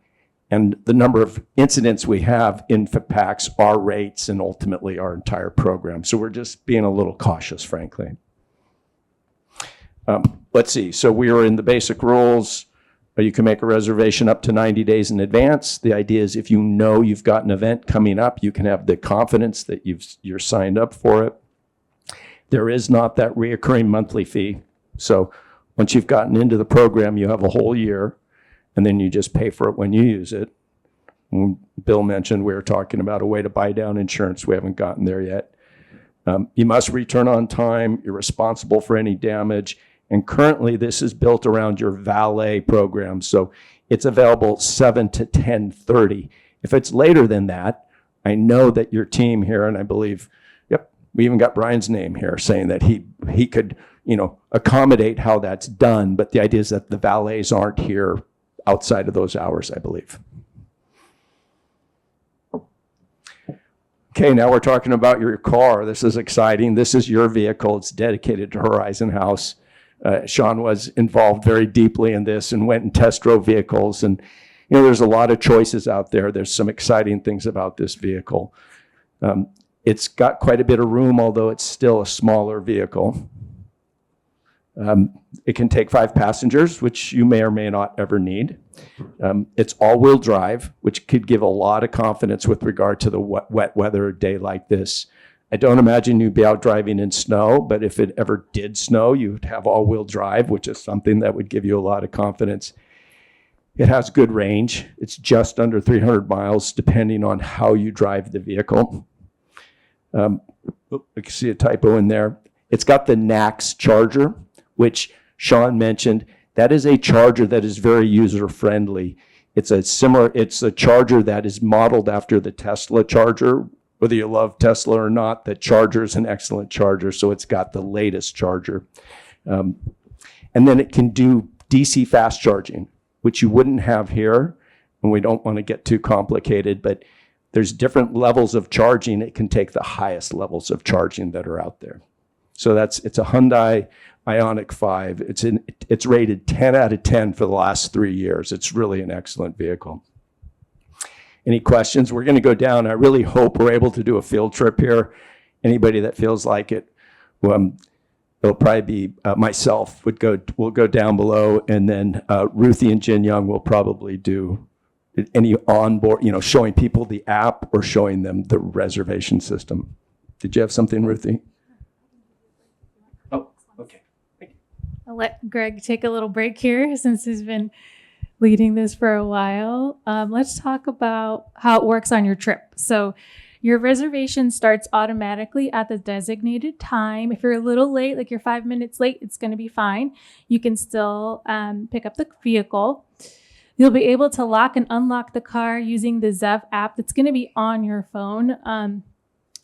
and the number of incidents we have impacts our rates and ultimately our entire program. So we're just being a little cautious, frankly. Let's see. So we are in the basic rules. You can make a reservation up to 90 days in advance. The idea is if you know you've got an event coming up, you can have the confidence that you're signed up for it. There is not that reoccurring monthly fee. So once you've gotten into the program, you have a whole year, and then you just pay for it when you use it. Bill mentioned we were talking about a way to buy down insurance. We haven't gotten there yet. You must return on time. You're responsible for any damage. And currently, this is built around your valet program. So it's available 7 to 10:30. If it's later than that, I know that your team here, and I believe, we even got Brian's name here saying that he could, accommodate how that's done. But the idea is that the valets aren't here outside of those hours, I believe. Okay, now we're talking about your car. This is exciting. This is your vehicle. It's dedicated to Horizon House. Sean was involved very deeply in this and went and test drove vehicles. And, there's a lot of choices out there. There's some exciting things about this vehicle. It's got quite a bit of room, although it's still a smaller vehicle. It can take 5 passengers, which you may or may not ever need. It's all-wheel drive, which could give a lot of confidence with regard to the wet weather day like this. I don't imagine you'd be out driving in snow, but if it ever did snow, you'd have all-wheel drive, which is something that would give you a lot of confidence. It has good range. It's just under 300 miles, depending on how you drive the vehicle. I can see a typo in there. It's got the NACS charger, which Sean mentioned. That is a charger that is very user-friendly. It's a charger that is modeled after the Tesla charger. Whether you love Tesla or not, the charger is an excellent charger, so it's got the latest charger. And then it can do DC fast charging, which you wouldn't have here, and we don't want to get too complicated, but there's different levels of charging. It can take the highest levels of charging that are out there. So it's a Hyundai Ioniq 5. It's rated 10 out of 10 for the last 3 years. It's really an excellent vehicle. Any questions? We're going to go down. I really hope we're able to do a field trip here. Anybody that feels like it, it'll probably be myself. We'll go down below, and then Ruthie and Jin Young will probably do any onboard, showing people the app or showing them the reservation system. Did you have something, Ruthie? Oh, okay.
I'll let Greg take a little break here since he's been leading this for a while. Let's talk about how it works on your trip. So your reservation starts automatically at the designated time. If you're a little late, like you're 5 minutes late, it's going to be fine. You can still pick up the vehicle. You'll be able to lock and unlock the car using the Zev app that's going to be on your phone.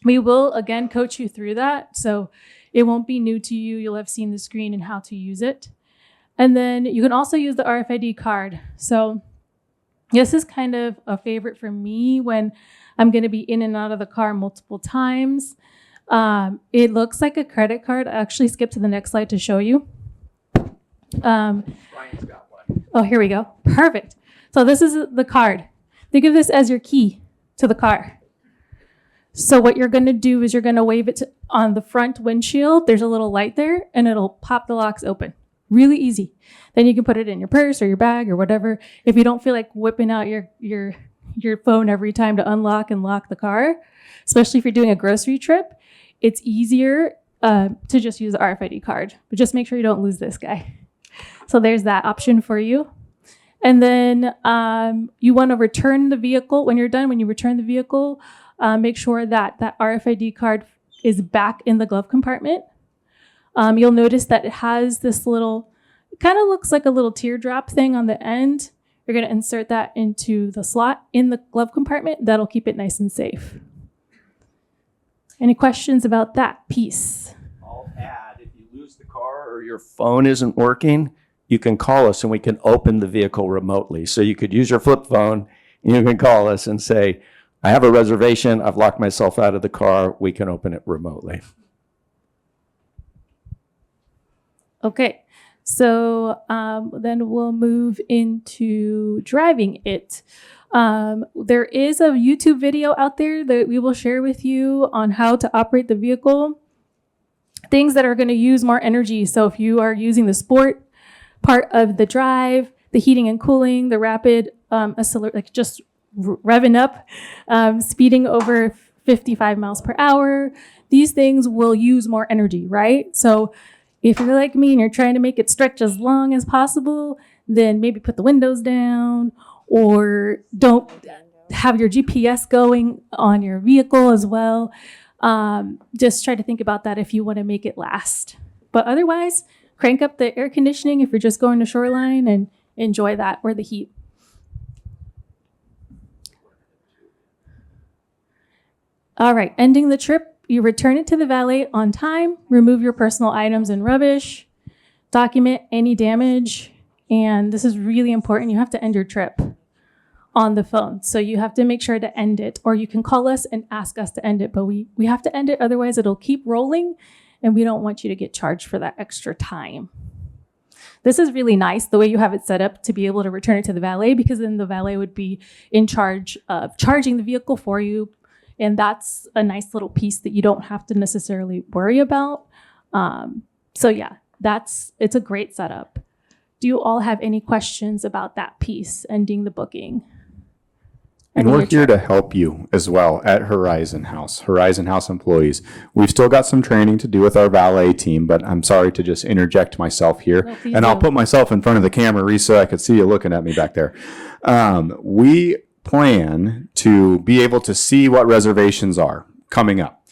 We will, again, coach you through that. So it won't be new to you. You'll have seen the screen and how to use it. And then you can also use the RFID card. So this is kind of a favorite for me when I'm going to be in and out of the car multiple times. It looks like a credit card. I actually skipped to the next slide to show you.
Brian's got one.
Oh, here we go. Perfect. So this is the card. Think of this as your key to the car. So what you're going to do is you're going to wave it on the front windshield. There's a little light there, and it'll pop the locks open. Really easy. Then you can put it in your purse or your bag or whatever. If you don't feel like whipping out your phone every time to unlock and lock the car, especially if you're doing a grocery trip, it's easier to just use the RFID card. But just make sure you don't lose this guy. So there's that option for you. And then you want to return the vehicle. When you're done, when you return the vehicle, make sure that that RFID card is back in the glove compartment. You'll notice that it has this little, it kind of looks like a little teardrop thing on the end. You're going to insert that into the slot in the glove compartment. That'll keep it nice and safe. Any questions about that piece?
I'll add, if you lose the car or your phone isn't working, you can call us and we can open the vehicle remotely. So you could use your flip phone and you can call us and say, I have a reservation. I've locked myself out of the car. We can open it remotely.
Okay, so then we'll move into driving it. There is a YouTube video out there that we will share with you on how to operate the vehicle. Things that are going to use more energy. So if you are using the sport part of the drive, the heating and cooling, the rapid like just revving up, speeding over 55 miles per hour, these things will use more energy, right? So if you're like me and you're trying to make it stretch as long as possible, then maybe put the windows down or don't have your GPS going on your vehicle as well. Just try to think about that if you want to make it last. But otherwise, crank up the air conditioning if you're just going to shoreline and enjoy that or the heat. All right, ending the trip. You return it to the valet on time, remove your personal items and rubbish, document any damage, and this is really important. You have to end your trip on the phone. So you have to make sure to end it, or you can call us and ask us to end it, but we have to end it, otherwise it'll keep rolling, and we don't want you to get charged for that extra time. This is really nice, the way you have it set up to be able to return it to the valet, because then the valet would be in charge of charging the vehicle for you. And that's a nice little piece that you don't have to necessarily worry about. So yeah, it's a great setup. Do you all have any questions about that piece, ending the booking?
And we're here to help you as well at Horizon House employees. We've still got some training to do with our valet team, but I'm sorry to just interject myself here.
No,
and I'll put myself in front of the camera, Reese, so I could see you looking at me back there. We plan to be able to see what reservations are coming up.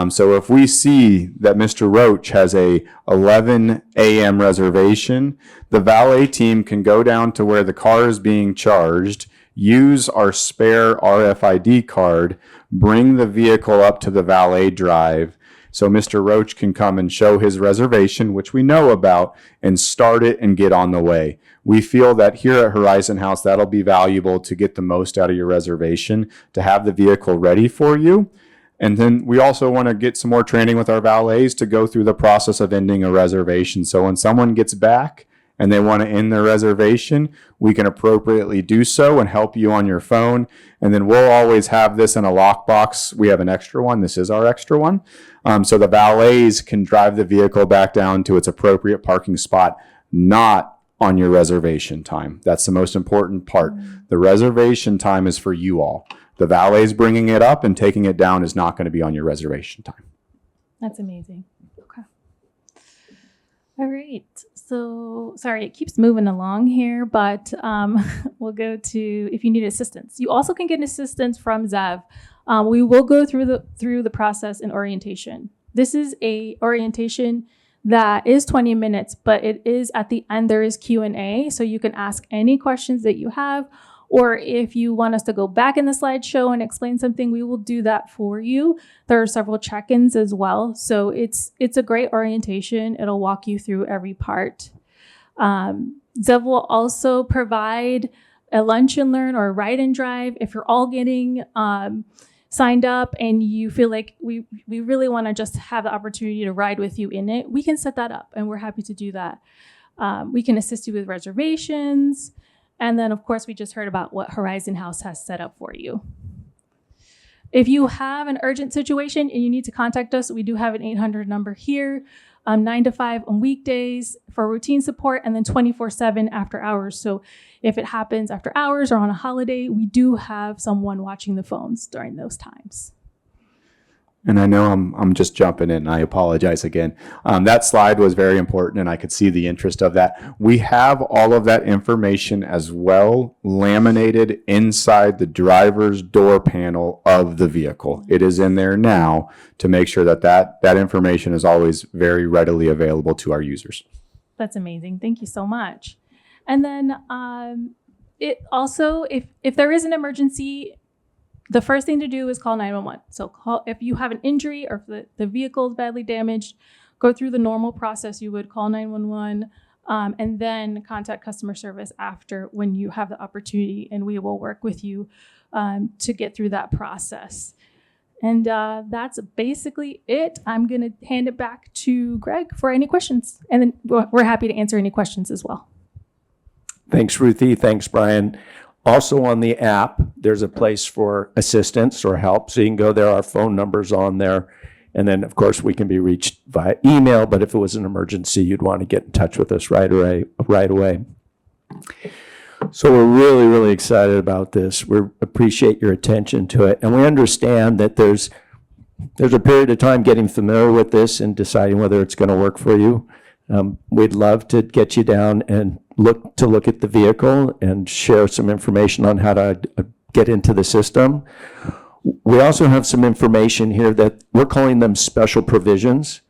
So if we see that Mr. Roach has a 11 a.m. reservation, the valet team can go down to where the car is being charged, use our spare RFID card, bring the vehicle up to the valet drive, so Mr. Roach can come and show his reservation, which we know about, and start it and get on the way. We feel that here at Horizon House, that'll be valuable to get the most out of your reservation, to have the vehicle ready for you. And then we also want to get some more training with our valets to go through the process of ending a reservation. So when someone gets back and they want to end their reservation, we can appropriately do so and help you on your phone. And then we'll always have this in a lockbox. We have an extra one. This is our extra one. So the valets can drive the vehicle back down to its appropriate parking spot, not on your reservation time. That's the most important part. The reservation time is for you all. The valet's bringing it up and taking it down is not going to be on your reservation time.
That's amazing. Okay. All right. So, sorry, it keeps moving along here, but we'll go to if you need assistance. You also can get assistance from Zev. We will go through the process in orientation. This is a orientation that is 20 minutes, but it is at the end, there is Q&A. So you can ask any questions that you have, or if you want us to go back in the slideshow and explain something, we will do that for you. There are several check-ins as well. So it's a great orientation. It'll walk you through every part. Zev will also provide a lunch and learn or a ride and drive. If you're all getting signed up and you feel like we really want to just have the opportunity to ride with you in it, we can set that up and we're happy to do that. We can assist you with reservations. And then of course, we just heard about what Horizon House has set up for you. If you have an urgent situation and you need to contact us, we do have an 800 number here, 9 to 5 on weekdays for routine support, and then 24/7 after hours. So if it happens after hours or on a holiday, we do have someone watching the phones during those times.
And I know I'm just jumping in. I apologize again. That slide was very important, and I could see the interest of that. We have all of that information as well laminated inside the driver's door panel of the vehicle. It is in there now to make sure that information is always very readily available to our users.
That's amazing. Thank you so much. And then it also, if there is an emergency, the first thing to do is call 911. So call if you have an injury or if the vehicle is badly damaged, go through the normal process. You would call 911 and then contact customer service after when you have the opportunity, and we will work with you to get through that process. And that's basically it. I'm going to hand it back to Greg for any questions. And then we're happy to answer any questions as well.
Thanks, Ruthie. Thanks, Brian. Also on the app, there's a place for assistance or help. So you can go there, our phone number's on there. And then, of course, we can be reached via email. But if it was an emergency, you'd want to get in touch with us right away. So we're really, really excited about this. We appreciate your attention to it. And we understand that there's a period of time getting familiar with this and deciding whether it's going to work for you. We'd love to get you down and look at the vehicle and share some information on how to get into the system. We also have some information here that we're calling them special provisions,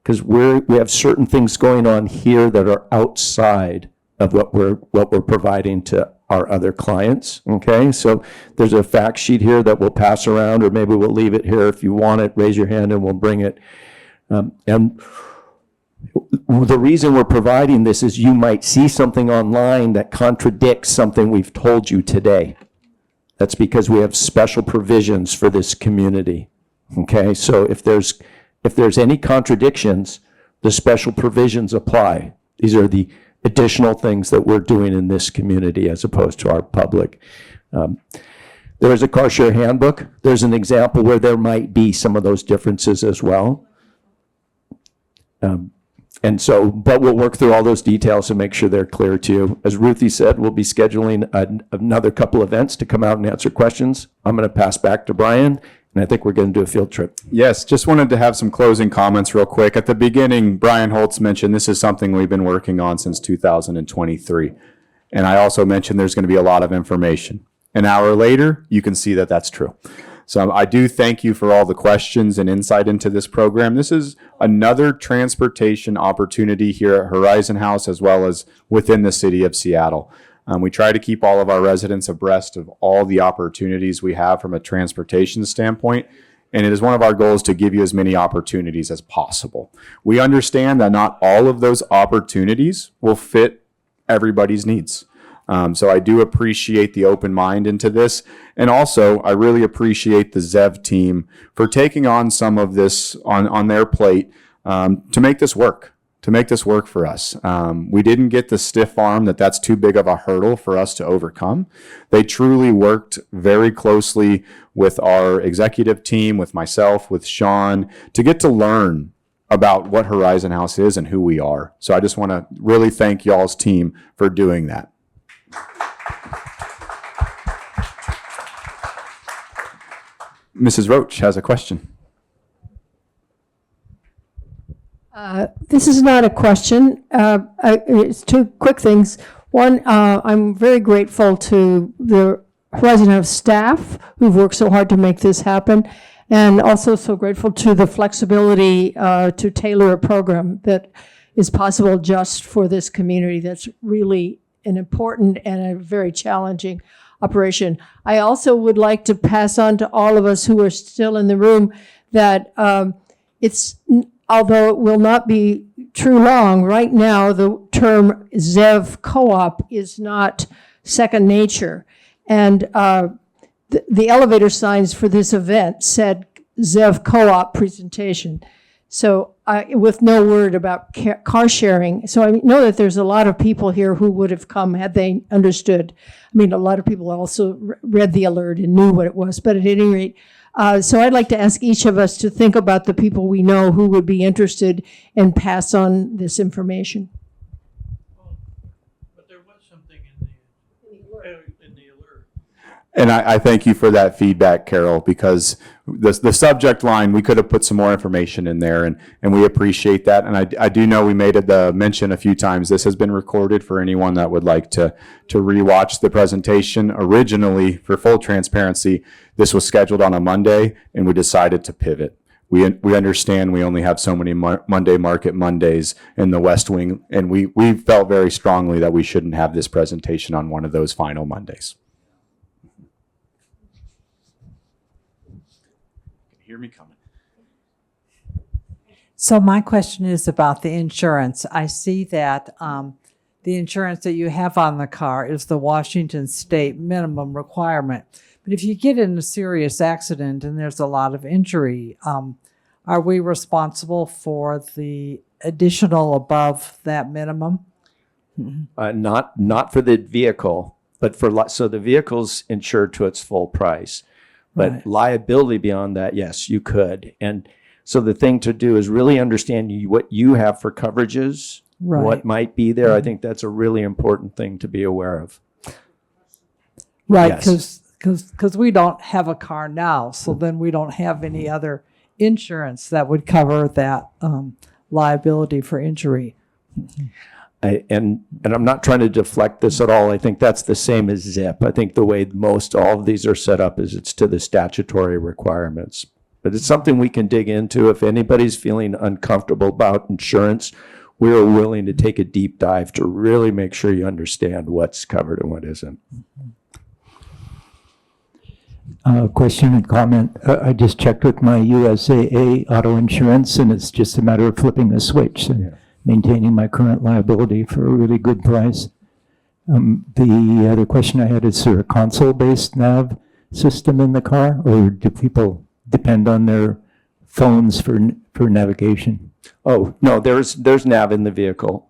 because we have certain things going on here that are outside of what we're providing to our other clients. Okay, so there's a fact sheet here that we'll pass around, or maybe we'll leave it here. If you want it, raise your hand and we'll bring it. And the reason we're providing this is you might see something online that contradicts something we've told you today. That's because we have special provisions for this community. Okay, so if there's any contradictions, the special provisions apply. These are the additional things that we're doing in this community as opposed to our public. There is a carshare handbook. There's an example where there might be some of those differences as well. And so, but we'll work through all those details and make sure they're clear to you. As Ruthie said, we'll be scheduling another couple events to come out and answer questions. I'm going to pass back to Brian, and I think we're going to do a field trip.
Yes, just wanted to have some closing comments real quick. At the beginning, Brian Holtz mentioned this is something we've been working on since 2023. And I also mentioned there's going to be a lot of information. An hour later, you can see that that's true. So I do thank you for all the questions and insight into this program. This is another transportation opportunity here at Horizon House, as well as within the city of Seattle. We try to keep all of our residents abreast of all the opportunities we have from a transportation standpoint. And it is one of our goals to give you as many opportunities as possible. We understand that not all of those opportunities will fit everybody's needs. So I do appreciate the open mind into this. And also, I really appreciate the Zev team for taking on some of this on their plate to make this work, for us. We didn't get the stiff arm that's too big of a hurdle for us to overcome. They truly worked very closely with our executive team, with myself, with Sean, to get to learn about what Horizon House is and who we are. So I just want to really thank y'all's team for doing that. Mrs. Roach has a question.
This is not a question. It's two quick things. One, I'm very grateful to the Horizon House staff who've worked so hard to make this happen. And also so grateful to the flexibility to tailor a program that is possible just for this community. That's really an important and a very challenging operation. I also would like to pass on to all of us who are still in the room that although it will not be true long, right now the term Zev Co-op is not second nature. And the elevator signs for this event said Zev Co-op presentation. So with no word about car sharing. So I know that there's a lot of people here who would have come had they understood. I mean, a lot of people also read the alert and knew what it was, but at any rate, so I'd like to ask each of us to think about the people we know who would be interested and pass on this information.
But there was something in the alert.
And I thank you for that feedback, Carol, because the subject line, we could have put some more information in there, and we appreciate that. And I do know we made the mention a few times. This has been recorded for anyone that would like to rewatch the presentation. Originally, for full transparency, this was scheduled on a Monday, and we decided to pivot. We understand we only have so many Monday Market Mondays in the West Wing, and we felt very strongly that we shouldn't have this presentation on one of those final Mondays. Hear me coming.
So my question is about the insurance. I see that the insurance that you have on the car is the Washington State minimum requirement. But if you get in a serious accident and there's a lot of injury, are we responsible for the additional above that minimum?
Not for the vehicle, but so the vehicle's insured to its full price. But
Right.
liability beyond that, yes, you could. And so the thing to do is really understand what you have for coverages,
Right.
what might be there. I think that's a really important thing to be aware of.
Right,
Yes.
because we don't have a car now, so then we don't have any other insurance that would cover that liability for injury.
And I'm not trying to deflect this at all. I think that's the same as ZIP. I think the way all of these are set up is it's to the statutory requirements. But it's something we can dig into. If anybody's feeling uncomfortable about insurance, we're willing to take a deep dive to really make sure you understand what's covered and what isn't.
Question and comment. I just checked with my USAA auto insurance, and it's just a matter of flipping a switch and maintaining my current liability for a really good price. The other question I had, is there a console-based nav system in the car, or do people depend on their phones for navigation?
Oh, no, there's nav in the vehicle.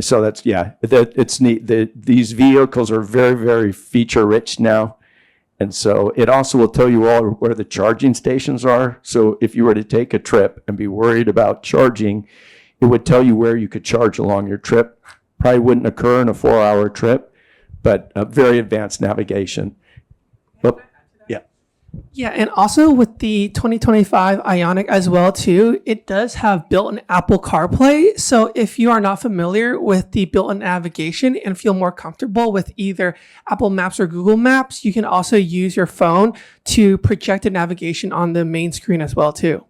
So it's neat. These vehicles are very, very feature-rich now. And so it also will tell you all where the charging stations are. So if you were to take a trip and be worried about charging, it would tell you where you could charge along your trip. Probably wouldn't occur in a 4-hour trip, but very advanced navigation.
Yeah, and also with the 2025 Ioniq as well too, it does have built-in Apple CarPlay. So if you are not familiar with the built-in navigation and feel more comfortable with either Apple Maps or Google Maps, you can also use your phone to project the navigation on the main screen as well too.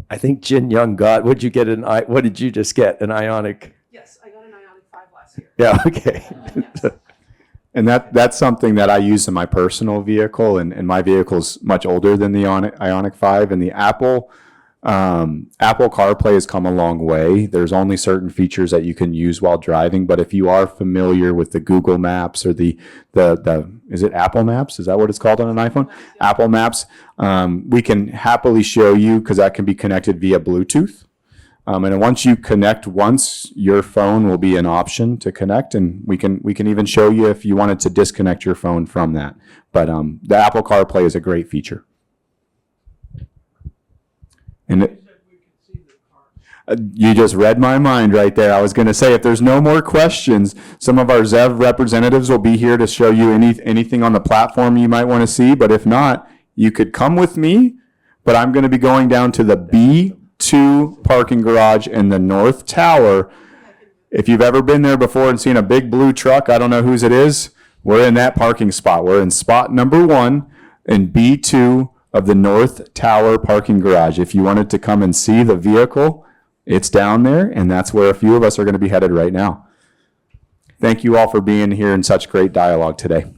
I think Jin Young what did you just get? An Ioniq?
Yes, I got an Ioniq 5 last year.
Yeah, okay. And that's something that I use in my personal vehicle, and my vehicle's much older than the Ioniq 5, and the Apple CarPlay has come a long way. There's only certain features that you can use while driving, but if you are familiar with the Google Maps or the is it Apple Maps? Is that what it's called on an iPhone? Apple Maps. We can happily show you, because that can be connected via Bluetooth. And once you connect once, your phone will be an option to connect, and we can even show you if you wanted to disconnect your phone from that. But the Apple CarPlay is a great feature. And you just read my mind right there. I was going to say, if there's no more questions, some of our Zev representatives will be here to show you anything on the platform you might want to see. But if not, you could come with me. But I'm going to be going down to the B2 parking garage in the North Tower. If you've ever been there before and seen a big blue truck, I don't know whose it is, we're in that parking spot. We're in spot number 1 in B2 of the North Tower parking garage. If you wanted to come and see the vehicle, it's down there, and that's where a few of us are going to be headed right now. Thank you all for being here in such great dialogue today.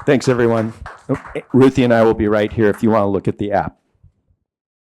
Thanks, everyone. Ruthie and I will be right here if you want to look at the app.